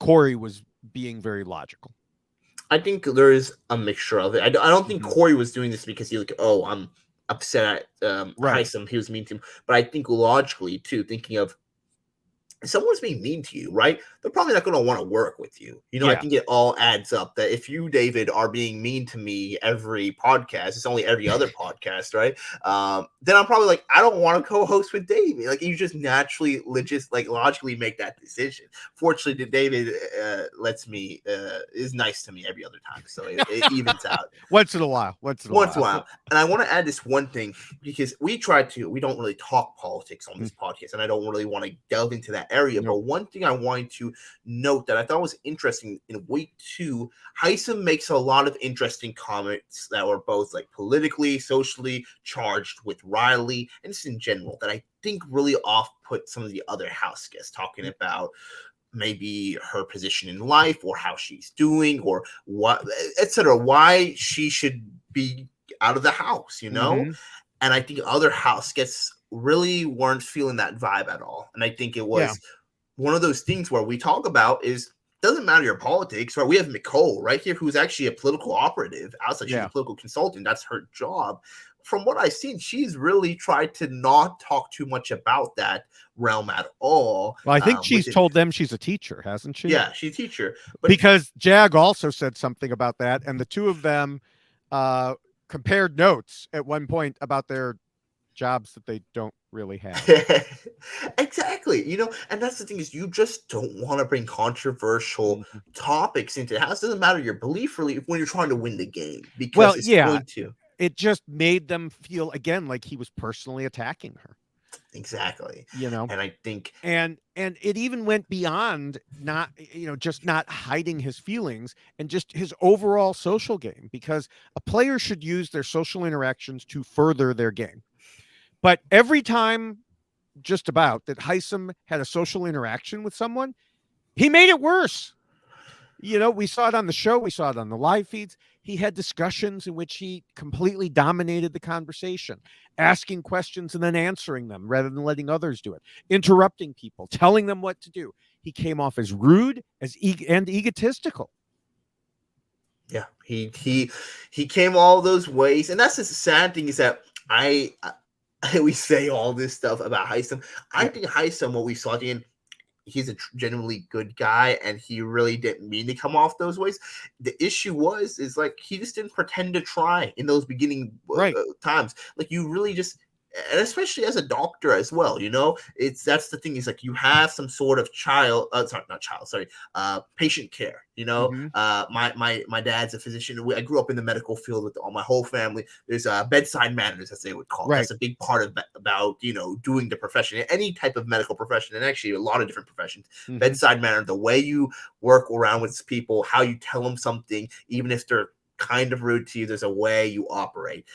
Corey was being very logical. I think there is a mixture of it. I don't think Corey was doing this because he's like, oh, I'm upset at Hisam, he was mean to him. But I think logically, too, thinking of if someone's being mean to you, right? They're probably not going to want to work with you. You know, I Yeah. think it all adds up that if you, David, are being mean to me every podcast, it's only every other podcast, right? Then I'm probably like, I don't want to co-host with David. Like, you just naturally, logically make that decision. Fortunately, David is nice to me every other time, so it evens out. Once in a while. Once in a while. And I want to add this one thing, because we don't really talk politics on this podcast, and I don't really want to delve into that area. Nope. But one thing I wanted to note that I thought was interesting in week 2, Hisam makes a lot of interesting comments that were both like politically, socially charged with Riley, and just in general, that I think really off-put some of the other house guests, talking about maybe her position in life, or how she's doing, or what, etc., why she should be out of the house, you know? Mm-hmm. And I think other house guests really weren't feeling that vibe at all. And I think it was one of those things where we talk about is, doesn't matter your politics, right? We have Nicole right here, who's actually a political operative outside. She's a political consultant. That's her job. From what I've seen, she's really tried to not talk too much about that realm at all. Well, I think she's told them she's a teacher, hasn't she? Yeah, she's a teacher. But because Jag also said something about that, and the two of them compared notes at one point about their jobs that they don't really have. Exactly. You know, and that's the thing, is you just don't want to bring controversial topics into the house. It doesn't matter your belief really when you're trying to win the game, because it's going to. It just made them feel again like he was personally attacking her. Exactly. You know, and I think and it even went beyond not, just not hiding his feelings and just his overall social game, because a player should use their social interactions to further their game. But every time just about that Hisam had a social interaction with someone, he made it worse. We saw it on the show. We saw it on the live feeds. He had discussions in which he completely dominated the conversation, asking questions and then answering them rather than letting others do it, interrupting people, telling them what to do. He came off as rude and egotistical. Yeah, he came all those ways. And that's the sad thing, is that I always say all this stuff about Hisam. I think Hisam, what we saw at the end, he's a genuinely good guy, and he really didn't mean to come off those ways. The issue is like, he just didn't pretend to try in those beginning times. Like, you really just, and especially as a doctor as well, that's the thing, is like, you have some sort of patient care. My dad's a physician. I grew up in the medical field with all my whole family. There's bedside manners, as they would call it. That's a big part about doing the profession, any type of medical profession, and actually a lot of different professions. Bedside manner, the way you work around with people, how you tell them something, even if they're kind of rude to you, there's a way you operate.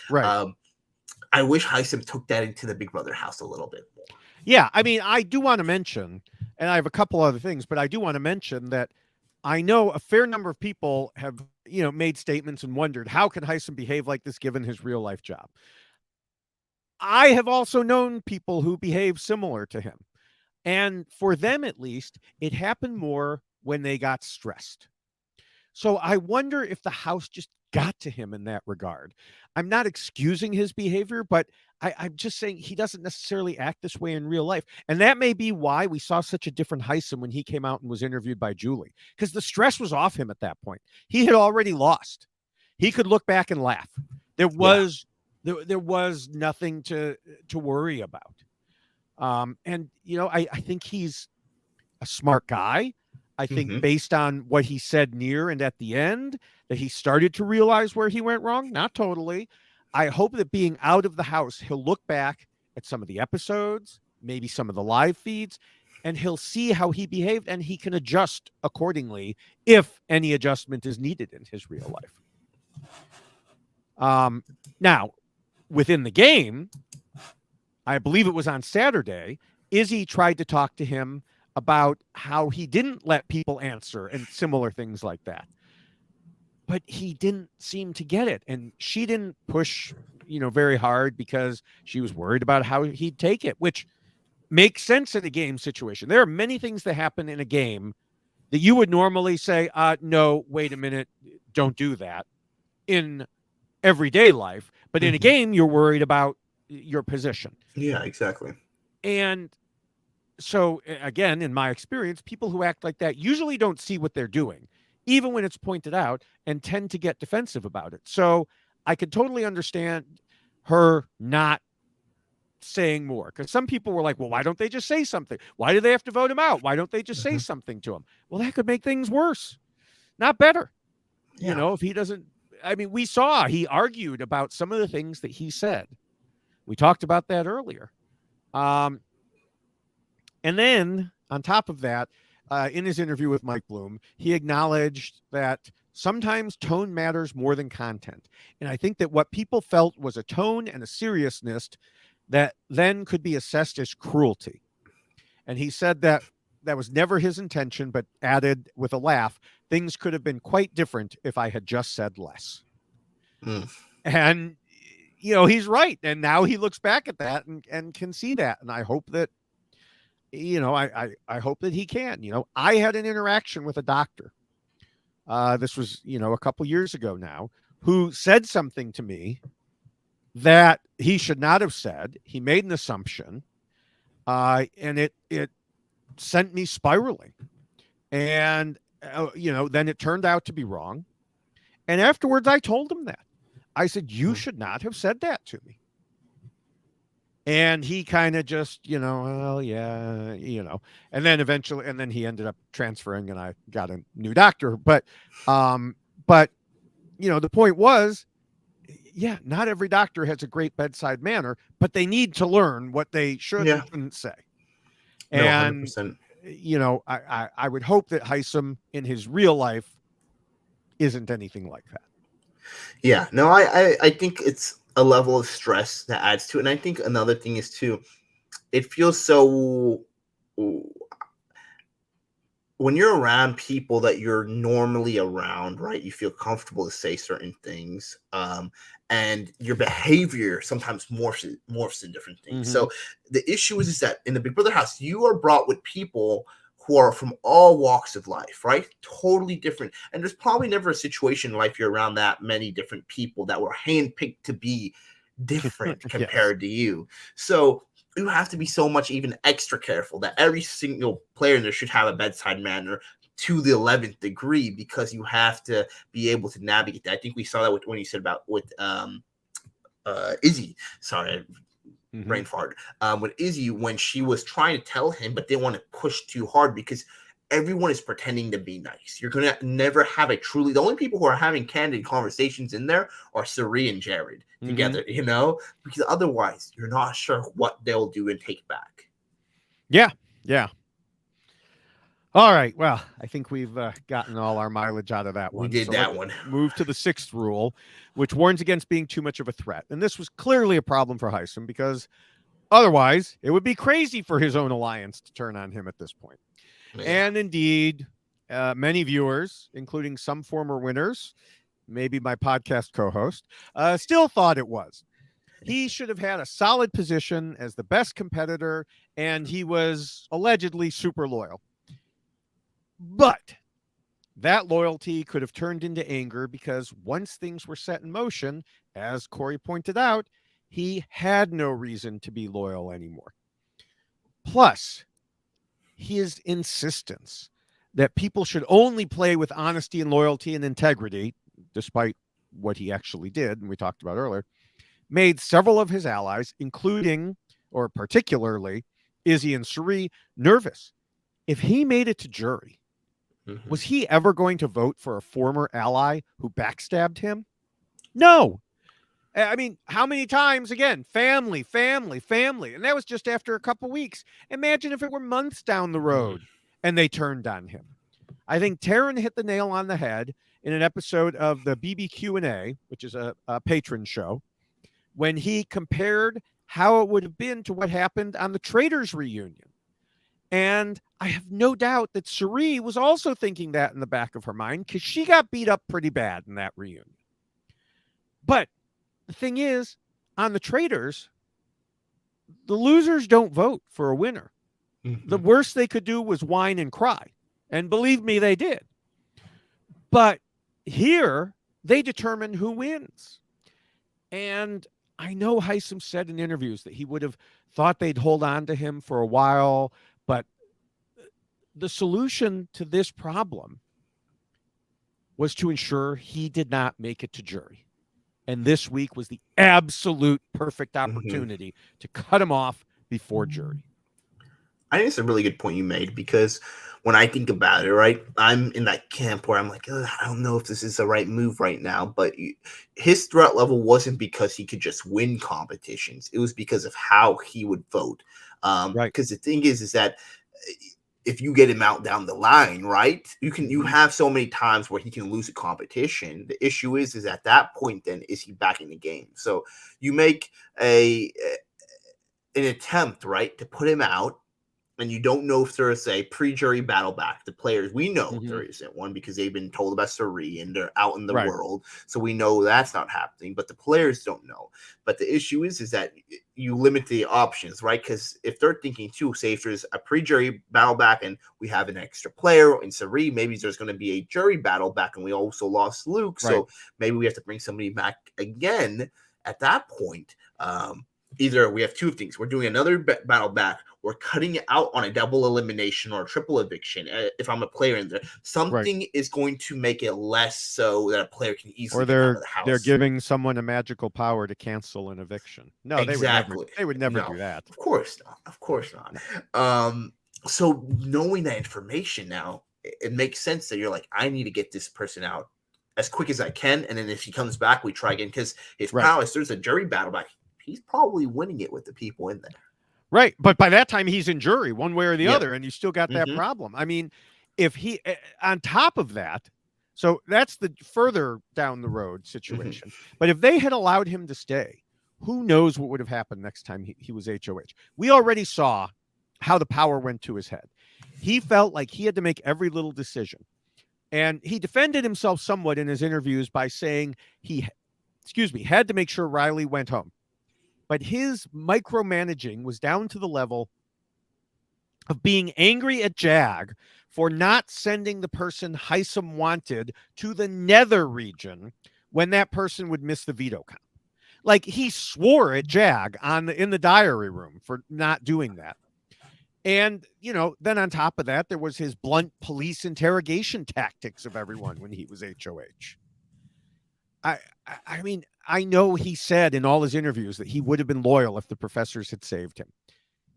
I wish Hisam took that into the Big Brother house a little bit more. Yeah, I mean, I do want to mention, and I have a couple other things, but I do want to mention that I know a fair number of people have, made statements and wondered, how can Hisam behave like this given his real life job? I have also known people who behave similar to him. And for them, at least, it happened more when they got stressed. So I wonder if the house just got to him in that regard. I'm not excusing his behavior, but I'm just saying he doesn't necessarily act this way in real life. And that may be why we saw such a different Hisam when he came out and was interviewed by Julie, because the stress was off him at that point. He had already lost. He could look back and laugh. There was nothing to worry about. And, I think he's a smart guy. I think based on what he said near and at the end, that he started to realize where he went wrong. Not totally. I hope that being out of the house, he'll look back at some of the episodes, maybe some of the live feeds, and he'll see how he behaved, and he can adjust accordingly if any adjustment is needed in his real life. Now, within the game, I believe it was on Saturday, Izzy tried to talk to him about how he didn't let people answer and similar things like that. But he didn't seem to get it. And she didn't push, very hard because she was worried about how he'd take it, which makes sense in a game situation. There are many things that happen in a game that you would normally say, no, wait a minute, don't do that in everyday life. But in a game, you're worried about your position. Yeah, exactly. And So again, in my experience, people who act like that usually don't see what they're doing, even when it's pointed out, and tend to get defensive about it. So I could totally understand her not saying more, because some people were like, well, why don't they just say something? Why do they have to vote him out? Why don't they just say something to him? Well, that could make things worse, not better. You Yeah. know, if he doesn't, I mean, we saw he argued about some of the things that he said. We talked about that earlier. And then on top of that, in his interview with Mike Bloom, he acknowledged that sometimes tone matters more than content. And I think that what people felt was a tone and a seriousness that then could be assessed as cruelty. And he said that that was never his intention, but added with a laugh, things could have been quite different if I had just said less. And, you know, he's right. And now he looks back at that and can see that. And I hope that, you know, I hope that he can. You know, I had an interaction with a doctor. This was, you know, a couple years ago now, who said something to me that he should not have said. He made an assumption, and it sent me spiraling. And, you know, then it turned out to be wrong. And afterwards, I told him that. I said, you should not have said that to me. And he kind of just, you know, well, yeah, you know, and then eventually, and then he ended up transferring and I got a new doctor. But, you know, the point was, yeah, not every doctor has a great bedside manner, but they need to learn what they should and shouldn't say. No, And, 100%. you know, I would hope that Hisam in his real life isn't anything like that. Yeah, no, I think it's a level of stress that adds to it. And I think another thing is too, it feels so when you're around people that you're normally around, right? You feel comfortable to say certain things, and your behavior sometimes morphs in different things. So the issue is that in the Big Brother house, you are brought with people who are from all walks of life, right? Totally different. And there's probably never a situation in life you're around that many different people that were handpicked to be different compared to you. So you have to be so much even extra careful that every single player in there should have a bedside manner to the 11th degree, because you have to be able to navigate that. I think we saw that with when you said about with Izzy. Sorry, brain fart. With Izzy, when she was trying to tell him, but didn't want to push too hard because everyone is pretending to be nice. You're gonna never have a truly. The only people who are having candid conversations in there are Sari and Jared together. You know, because otherwise you're not sure what they'll do and take back. Yeah. All right. Well, I think we've gotten all our mileage out of that one. We did that one. Move to the 6th rule, which warns against being too much of a threat. And this was clearly a problem for Hisam, because otherwise it would be crazy for his own alliance to turn on him at this point. Yeah. And indeed, many viewers, including some former winners, maybe my podcast co-host, still thought it was. He should have had a solid position as the best competitor, and he was allegedly super loyal. But that loyalty could have turned into anger, because once things were set in motion, as Corey pointed out, he had no reason to be loyal anymore. Plus, his insistence that people should only play with honesty and loyalty and integrity, despite what he actually did, and we talked about earlier, made several of his allies, including, or particularly, Izzy and Sari, nervous. If he made it to jury, was he ever going to vote for a former ally who backstabbed him? No. I mean, how many times, again, family. And that was just after a couple weeks. Imagine if it were months down the road and they turned on him. I think Taran hit the nail on the head in an episode of the BB Q&A, which is a patron show, when he compared how it would have been to what happened on the Traitors reunion. And I have no doubt that Sari was also thinking that in the back of her mind, because she got beat up pretty bad in that reunion. But the thing is, on the Traitors, the losers don't vote for a winner. The worst they could do was whine and cry. And believe me, they did. But here, they determine who wins. And I know Hisam said in interviews that he would have thought they'd hold on to him for a while, the solution to this problem was to ensure he did not make it to jury. And this week was the absolute perfect opportunity to cut him off before jury. I think it's a really good point you made, because when I think about it, right, I'm in that camp where I'm like, I don't know if this is the right move right now. But his threat level wasn't because he could just win competitions. It was because of how he would vote. Right. Because the thing is that if you get him out down the line, right, you have so many times where he can lose a competition. The issue is at that point, then, is he back in the game? So you make an attempt, right, to put him out, and you don't know if there's a pre-jury battle back. The players, we know there isn't one because they've been told about Suri and they're out in the world. So we know that's not happening, but the players don't know. But the issue is that you limit the options, right? Because if they're thinking too, say if there's a pre-jury battle back and we have an extra player in Suri, maybe there's going to be a jury battle back and we also lost Luke. So maybe we have to bring somebody back again at that point. Either we have two things. We're doing another battle back. We're cutting it out on a double elimination or a triple eviction. If I'm a player in there, something is going to make it less so that a player can easily get out of the house. They're giving someone a magical power to cancel an eviction. No, exactly. They would never do that. Of course not. Of course not. No. So knowing that information now, it makes sense that you're like, I need to get this person out as quick as I can, and then if he comes back, we try again. Because his prowess, there's a jury battle back. He's probably winning it with the people in there. Right. But by that time, he's in jury one way or the other, and you still got that problem. I mean, if he, on top of that, so that's the further down the road situation. But if they had allowed him to stay, who knows what would have happened next time he was HOH. We already saw how the power went to his head. He felt like he had to make every little decision. And he defended himself somewhat in his interviews by saying he, had to make sure Riley went home. But his micromanaging was down to the level of being angry at Jag for not sending the person Hisam wanted to the nether region when that person would miss the veto count. Like, he swore at Jag in the diary room for not doing that. And, then on top of that, there was his blunt police interrogation tactics of everyone when he was HOH. I mean, I know he said in all his interviews that he would have been loyal if the professors had saved him.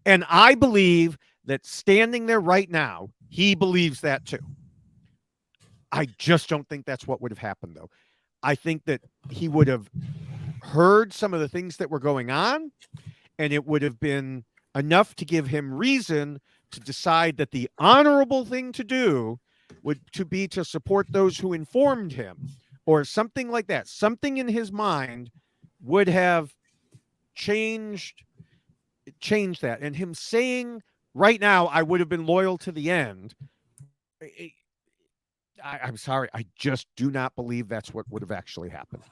And I believe that standing there right now, he believes that too. I just don't think that's what would have happened, though. I think that he would have heard some of the things that were going on, and it would have been enough to give him reason to decide that the honorable thing to do would be to support those who informed him, or something like that. Something in his mind would have changed that. And him saying right now, I would have been loyal to the end. I'm sorry. I just do not believe that's what would have actually happened.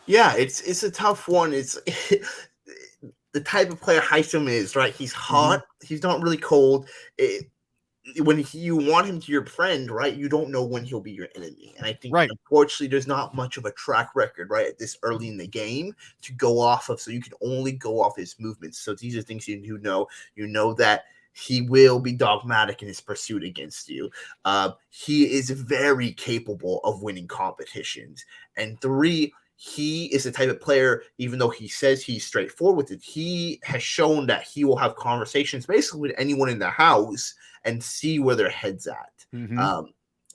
Yeah, it's a tough one. It's the type of player Hisam is, right? He's hot. He's not really cold. When you want him to your friend, right, you don't know when he'll be your enemy. And I think, unfortunately, there's not much of a track record, right, at this early in the game to go off of. So you can only go off his movements. So these are things you know. You know that he will be dogmatic in his pursuit against you. He is very capable of winning competitions. And 3, he is the type of player, even though he says he's straightforward with it, he has shown that he will have conversations basically with anyone in the house and see where their head's at.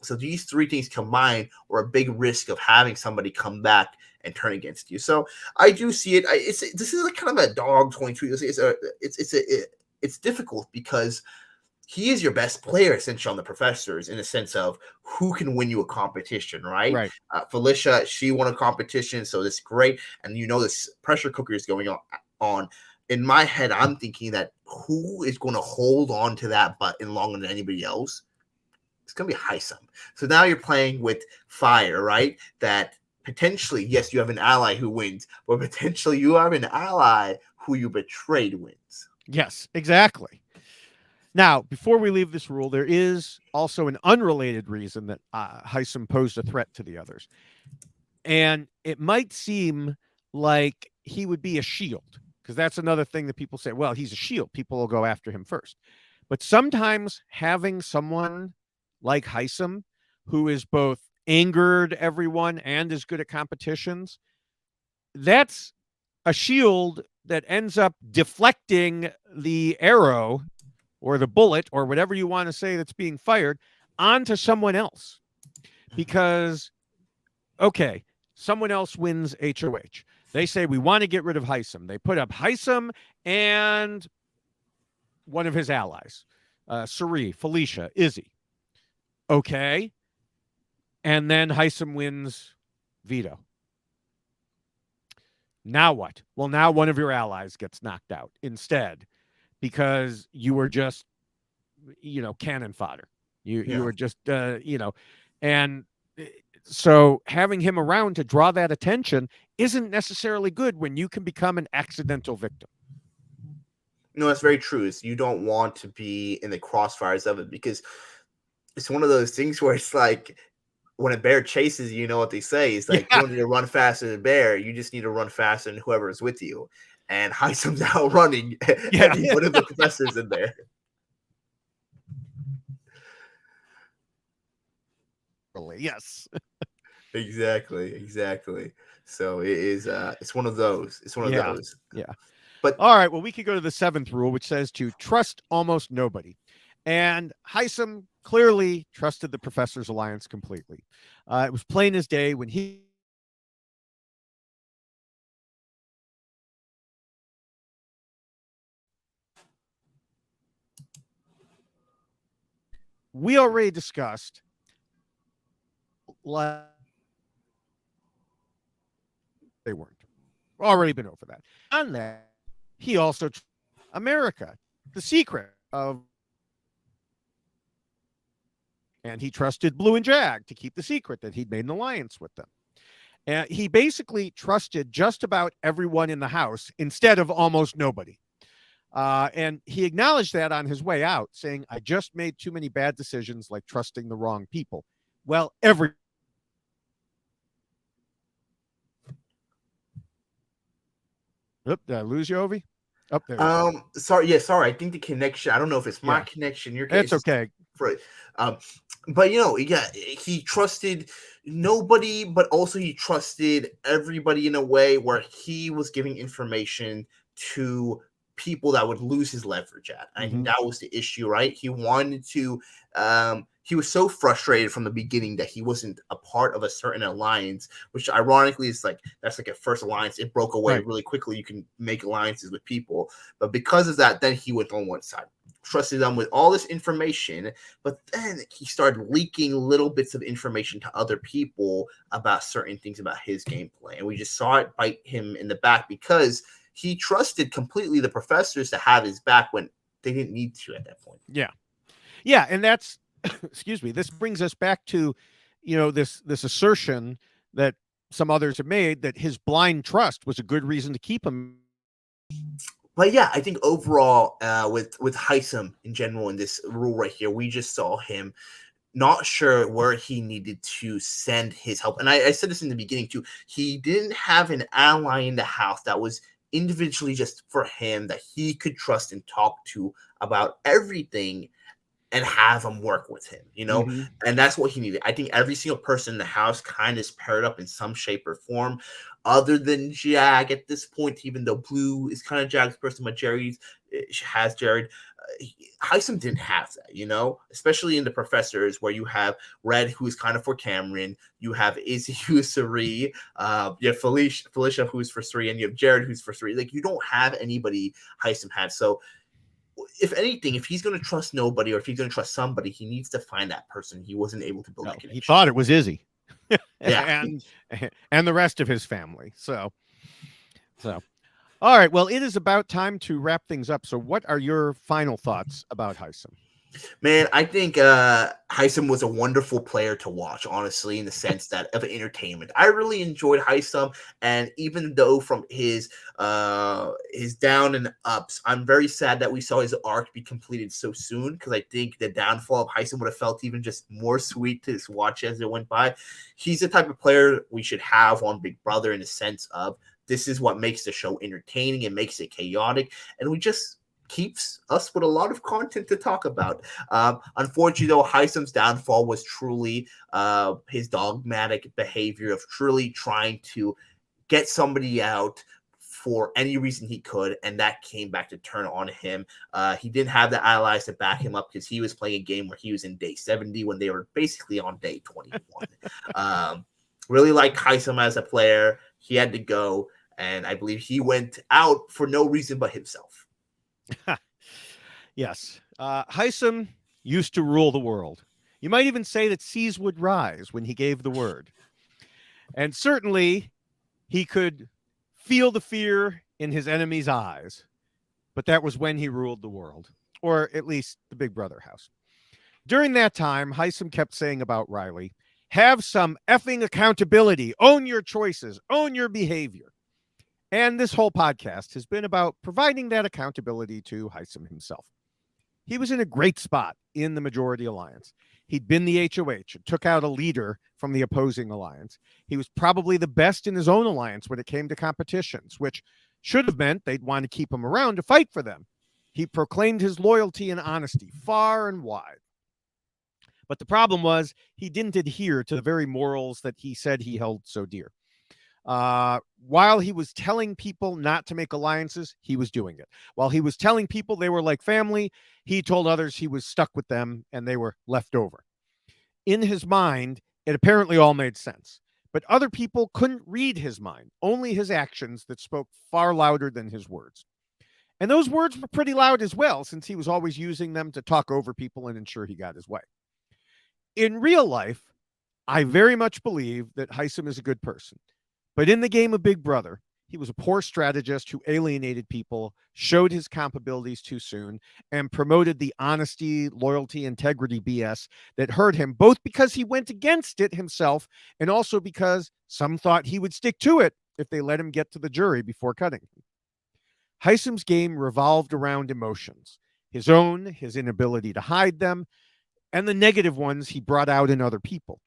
So these 3 things combined are a big risk of having somebody come back and turn against you. So I do see it. This is kind of a dog 22. It's difficult because he is your best player essentially on the professors in the sense of who can win you a competition, right? Felicia, she won a competition, so that's great. And this pressure cooker is going on. In my head, I'm thinking that who is going to hold on to that button longer than anybody else? It's going to be Hisam. So now you're playing with fire, right? That potentially, yes, you have an ally who wins, but potentially you have an ally who you betrayed wins. Yes, exactly. Now, before we leave this rule, there is also an unrelated reason that Hisam posed a threat to the others. And it might seem like he would be a shield, because that's another thing that people say, well, he's a shield. People will go after him first. But sometimes having someone like Hisam, who is both angered everyone and is good at competitions, that's a shield that ends up deflecting the arrow or the bullet or whatever you want to say that's being fired onto someone else. Because, okay, someone else wins HOH. They say, we want to get rid of Hisam. They put up Hisam and one of his allies, Sari, Felicia, Izzy. Okay. And then Hisam wins veto. Now what? Well, now one of your allies gets knocked out instead because you were just, cannon fodder. You were just, and so having him around to draw that attention isn't necessarily good when you can become an accidental victim. No, that's very true. You don't want to be in the crossfires of it because it's one of those things where it's like when a bear chases you, know what they say. It's like, you don't need to run faster than a bear. You just need to run faster than whoever is with you. And Hisam's out running any one of the professors in there. Yes. Exactly. So it is it's one of those. It's one of those. Yeah. But all right, well, we could go to the 7th rule, which says to trust almost nobody. And Hisam clearly trusted the Professor's Alliance completely. It was plain as day when he we already discussed they weren't already been over that. On that, he also America, the secret of, and he trusted Blue and Jag to keep the secret that he'd made an alliance with them. And he basically trusted just about everyone in the house instead of almost nobody. And he acknowledged that on his way out, saying, I just made too many bad decisions, like trusting the wrong people. Well, Oop, did I lose you, Ovi? Oh, there you go. Sorry. I think the connection. I don't know if it's my connection. Your it's okay. Right. But he trusted nobody, but also he trusted everybody in a way where he was giving information to people that would lose his leverage at. I think that was the issue, right? He wanted to he was so frustrated from the beginning that he wasn't a part of a certain alliance, which ironically is like that's like a first alliance. It broke away really quickly. You can make alliances with people, but because of that, then he went on one side, trusted them with all this information, but then he started leaking little bits of information to other people about certain things about his gameplay, and we just saw it bite him in the back because he trusted completely the professors to have his back when they didn't need to at that point. Yeah, and that's excuse me, this brings us back to, this assertion that some others have made that his blind trust was a good reason to keep him. But yeah, I think overall, with Hisam in general in this rule right here, we just saw him not sure where he needed to send his help. And I said this in the beginning too. He didn't have an ally in the house that was individually just for him that he could trust and talk to about everything and have him work with him, and that's what he needed. I think every single person in the house kind of is paired up in some shape or form, other than Jag at this point, even though Blue is kind of Jag's person, but Jerry has Jared. Hisam didn't have that, especially in the professors where you have Red, who is kind of for Cameron, you have Izzy, who is Sari, you have Felicia, who's for Sari, and you have Jared, who's for Sari. Like, you don't have anybody Hisam had. So if anything, if he's going to trust nobody or if he's going to trust somebody, he needs to find that person. He wasn't able to build that connection. He thought it was Izzy. Yeah. and the rest of his family. So all right. Well, it is about time to wrap things up. So what are your final thoughts about Hisam? Man, I think Hisam was a wonderful player to watch, honestly, in the sense that of entertainment. I really enjoyed Hisam, and even though from his down and ups, I'm very sad that we saw his arc be completed so soon, because I think the downfall of Hisam would have felt even just more sweet to just watch as it went by. He's the type of player we should have on Big Brother in the sense of this is what makes the show entertaining and makes it chaotic, and we just keeps us with a lot of content to talk about. Unfortunately, though, Hisam's downfall was truly his dogmatic behavior of truly trying to get somebody out for any reason he could, and that came back to turn on him. He didn't have the allies to back him up because he was playing a game where he was in day 70 when they were basically on day 21. Really like Hisam as a player. He had to go, and I believe he went out for no reason but himself. Yes. Hisam used to rule the world. You might even say that seas would rise when he gave the word. And certainly he could feel the fear in his enemy's eyes, but that was when he ruled the world, or at least the Big Brother house. During that time, Hisam kept saying about Riley, have some effing accountability, own your choices, own your behavior. And this whole podcast has been about providing that accountability to Hisam himself. He was in a great spot in the majority alliance. He'd been the HOH and took out a leader from the opposing alliance. He was probably the best in his own alliance when it came to competitions, which should have meant they'd want to keep him around to fight for them. He proclaimed his loyalty and honesty far and wide. But the problem was he didn't adhere to the very morals that he said he held so dear. While he was telling people not to make alliances, he was doing it. While he was telling people they were like family, he told others he was stuck with them and they were left over. In his mind, it apparently all made sense, but other people couldn't read his mind, only his actions that spoke far louder than his words. And those words were pretty loud as well, since he was always using them to talk over people and ensure he got his way. In real life, I very much believe that Hisam is a good person. But in the game of Big Brother, he was a poor strategist who alienated people, showed his comp abilities too soon, and promoted the honesty, loyalty, integrity BS that hurt him, both because he went against it himself and also because some thought he would stick to it if they let him get to the jury before cutting him. Hisam's game revolved around emotions, his own, his inability to hide them, and the negative ones he brought out in other people.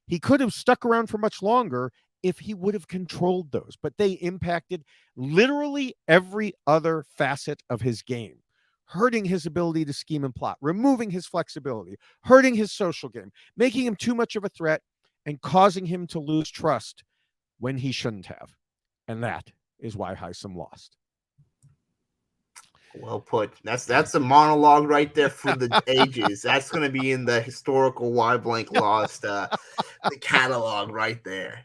He could have stuck around for much longer if he would have controlled those, but they impacted literally every other facet of his game, hurting his ability to scheme and plot, removing his flexibility, hurting his social game, making him too much of a threat, and causing him to lose trust when he shouldn't have. And that is why Hisam lost. Well put. That's a monologue right there for the ages. That's going to be in the historical Why Blank Lost the catalog right there.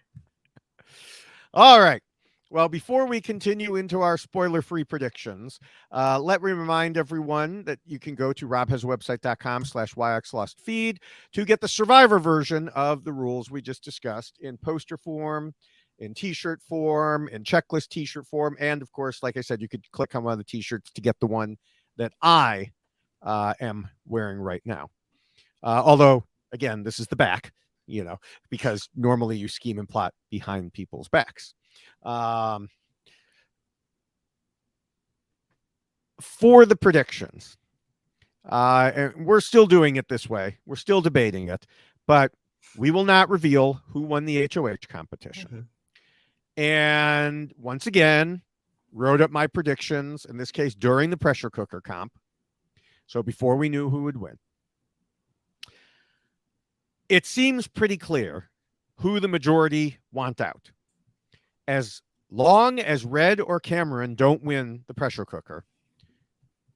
All right. Well, before we continue into our spoiler-free predictions, let me remind everyone that you can go to robhasawebsite.com/yxlostfeed to get the Survivor version of the rules we just discussed in poster form, in t-shirt form, in checklist t-shirt form, and of course, like I said, you could click on one of the t-shirts to get the one that I am wearing right now. Although, again, this is the back, because normally you scheme and plot behind people's backs. For the predictions, and we're still doing it this way. We're still debating it, but we will not reveal who won the HOH competition. Mm-hmm. And once again, wrote up my predictions, in this case, during the pressure cooker comp. So before we knew who would win. It seems pretty clear who the majority want out. As long as Red or Cameron don't win the pressure cooker,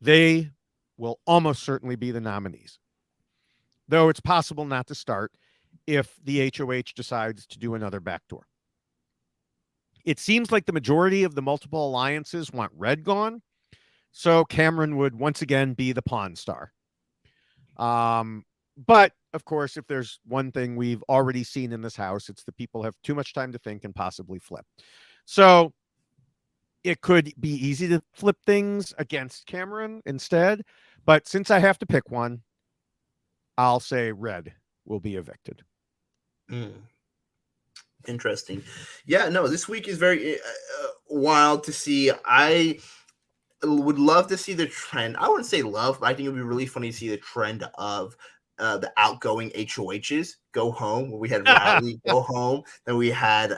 they will almost certainly be the nominees. Though it's possible not to start if the HOH decides to do another backdoor. It seems like the majority of the multiple alliances want Red gone, so Cameron would once again be the pawn star. But, of course, if there's one thing we've already seen in this house, it's that people have too much time to think and possibly flip. So it could be easy to flip things against Cameron instead. But since I have to pick one, I'll say Red will be evicted. Interesting. Yeah, no, this week is very wild to see. I would love to see the trend. I wouldn't say love, but I think it would be really funny to see the trend of the outgoing HOHs go home. We had Riley go home. Then we had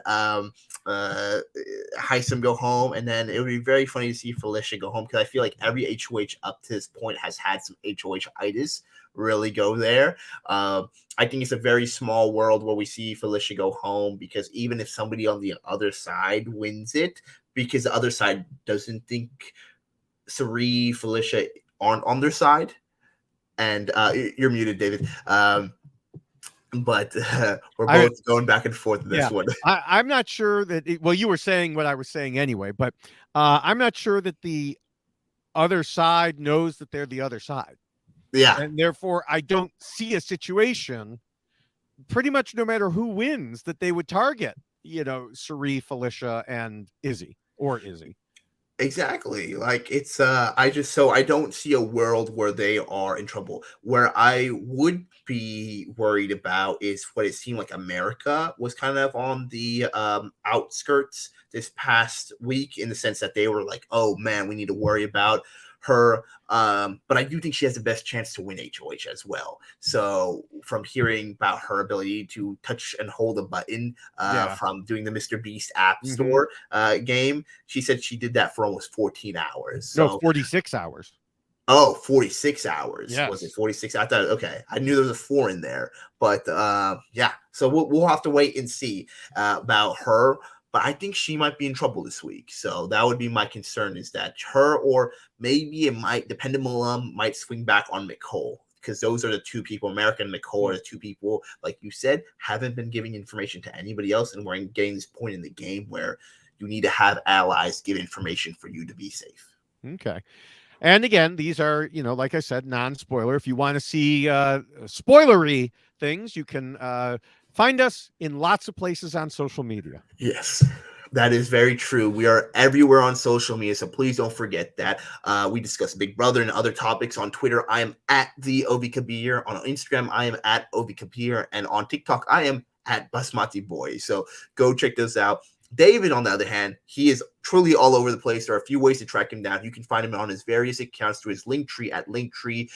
Hisam go home, and then it would be very funny to see Felicia go home, because I feel like every HOH up to this point has had some HOH-itis really go there. I think it's a very small world where we see Felicia go home, because even if somebody on the other side wins it, because the other side doesn't think Sari, Felicia aren't on their side, and you're muted, David. But we're both going back and forth in this one. I'm not sure that you were saying what I was saying anyway, but I'm not sure that the other side knows that they're the other side. Yeah. And therefore, I don't see a situation, pretty much no matter who wins, that they would target, Sari, Felicia, and Izzy. Exactly. Like, it's I don't see a world where they are in trouble. Where I would be worried about is what it seemed like America was kind of on the outskirts this past week, in the sense that they were like, oh man, we need to worry about her. But I do think she has the best chance to win HOH as well. So from hearing about her ability to touch and hold a button from doing the Mr. Beast app store game, she said she did that for almost 14 hours. So 46 hours. Oh, 46 hours. Yes. Was it 46? I thought, okay. I knew there was a 4 in there, but yeah. So we'll have to wait and see about her. But I think she might be in trouble this week. So that would be my concern, is that her, or maybe it might, depending on might swing back on McCole, because those are the two people, America and McCole are the two people, like you said, haven't been giving information to anybody else. And we're getting this point in the game where you need to have allies give information for you to be safe. Okay. And again, these are, like I said, non-spoiler. If you want to see spoilery things, you can find us in lots of places on social media. Yes, that is very true. We are everywhere on social media, so please don't forget that. We discuss Big Brother and other topics on Twitter. I am at the Ovi Kabir. On Instagram, I am at Ovi Kabir. And on TikTok, I am at Basmati Boy. So go check those out. David, on the other hand, he is truly all over the place. There are a few ways to track him down. You can find him on his various accounts through his Linktree at Linktree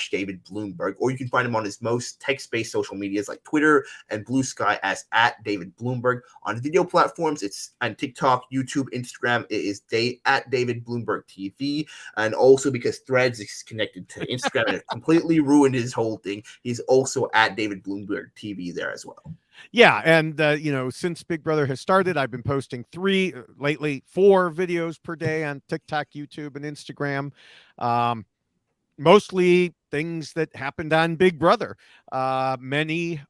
/ David Bloomberg, or you can find him on his most text-based social medias like Twitter and Blue Sky as at David Bloomberg. On video platforms, it's on TikTok, YouTube, Instagram. It is at David Bloomberg TV, and also because Threads is connected to Instagram and it completely ruined his whole thing, he's also at David Bloomberg TV there as well. Yeah, and since Big Brother has started, I've been posting 4 videos per day on TikTok, YouTube, and Instagram. Mostly things that happened on Big Brother. Many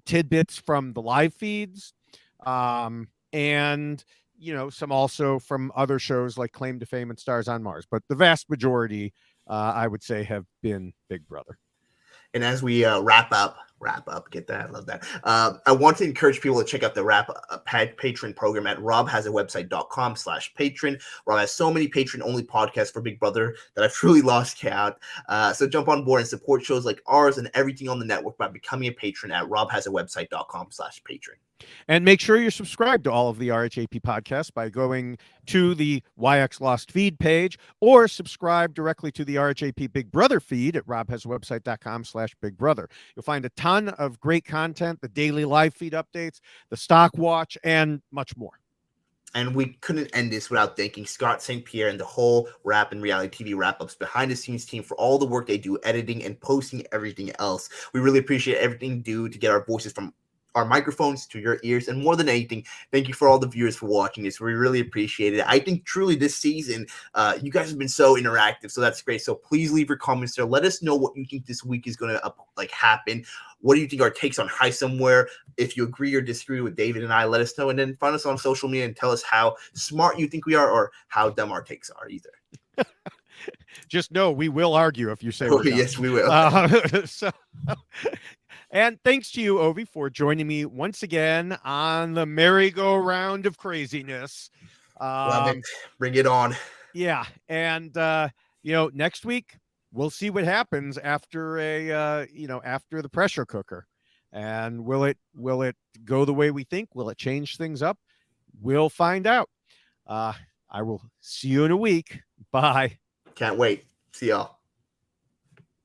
tidbits from the live feeds, and some also from other shows like Claim to Fame and Stars on Mars. But the vast majority, I would say, have been Big Brother. And as we wrap up, get that, I love that. I want to encourage people to check out the RHAP Patron program at robhasawebsite.com/patron. Rob has so many patron-only podcasts for Big Brother that I've truly lost count. So jump on board and support shows like ours and everything on the network by becoming a patron at robhasawebsite.com/patron. And make sure you're subscribed to all of the RHAP podcasts by going to the YX Lost feed page, or subscribe directly to the RHAP Big Brother feed at robhasawebsite.com/Big Brother. You'll find a ton of great content, the daily live feed updates, the Stockwatch, and much more. And we couldn't end this without thanking Scott St. Pierre and the whole RHAP and reality TV wrap-ups behind the scenes team for all the work they do, editing and posting everything else. We really appreciate everything you do to get our voices from our microphones to your ears, and more than anything, thank you for all the viewers for watching this. We really appreciate it. I think truly this season, you guys have been so interactive, so that's great. So please leave your comments there. Let us know what you think this week is going to happen. What do you think our takes on Hisam were? If you agree or disagree with David and I, let us know, and then find us on social media and tell us how smart you think we are or how dumb our takes are either. Just know we will argue if you say we're dumb. Yes, we will. And thanks to you, Ovi, for joining me once again on the merry-go-round of craziness. Love it. Bring it on. Yeah. And, next week, we'll see what happens after after the pressure cooker. And will it go the way we think? Will it change things up? We'll find out. I will see you in a week. Bye. Can't wait. See y'all.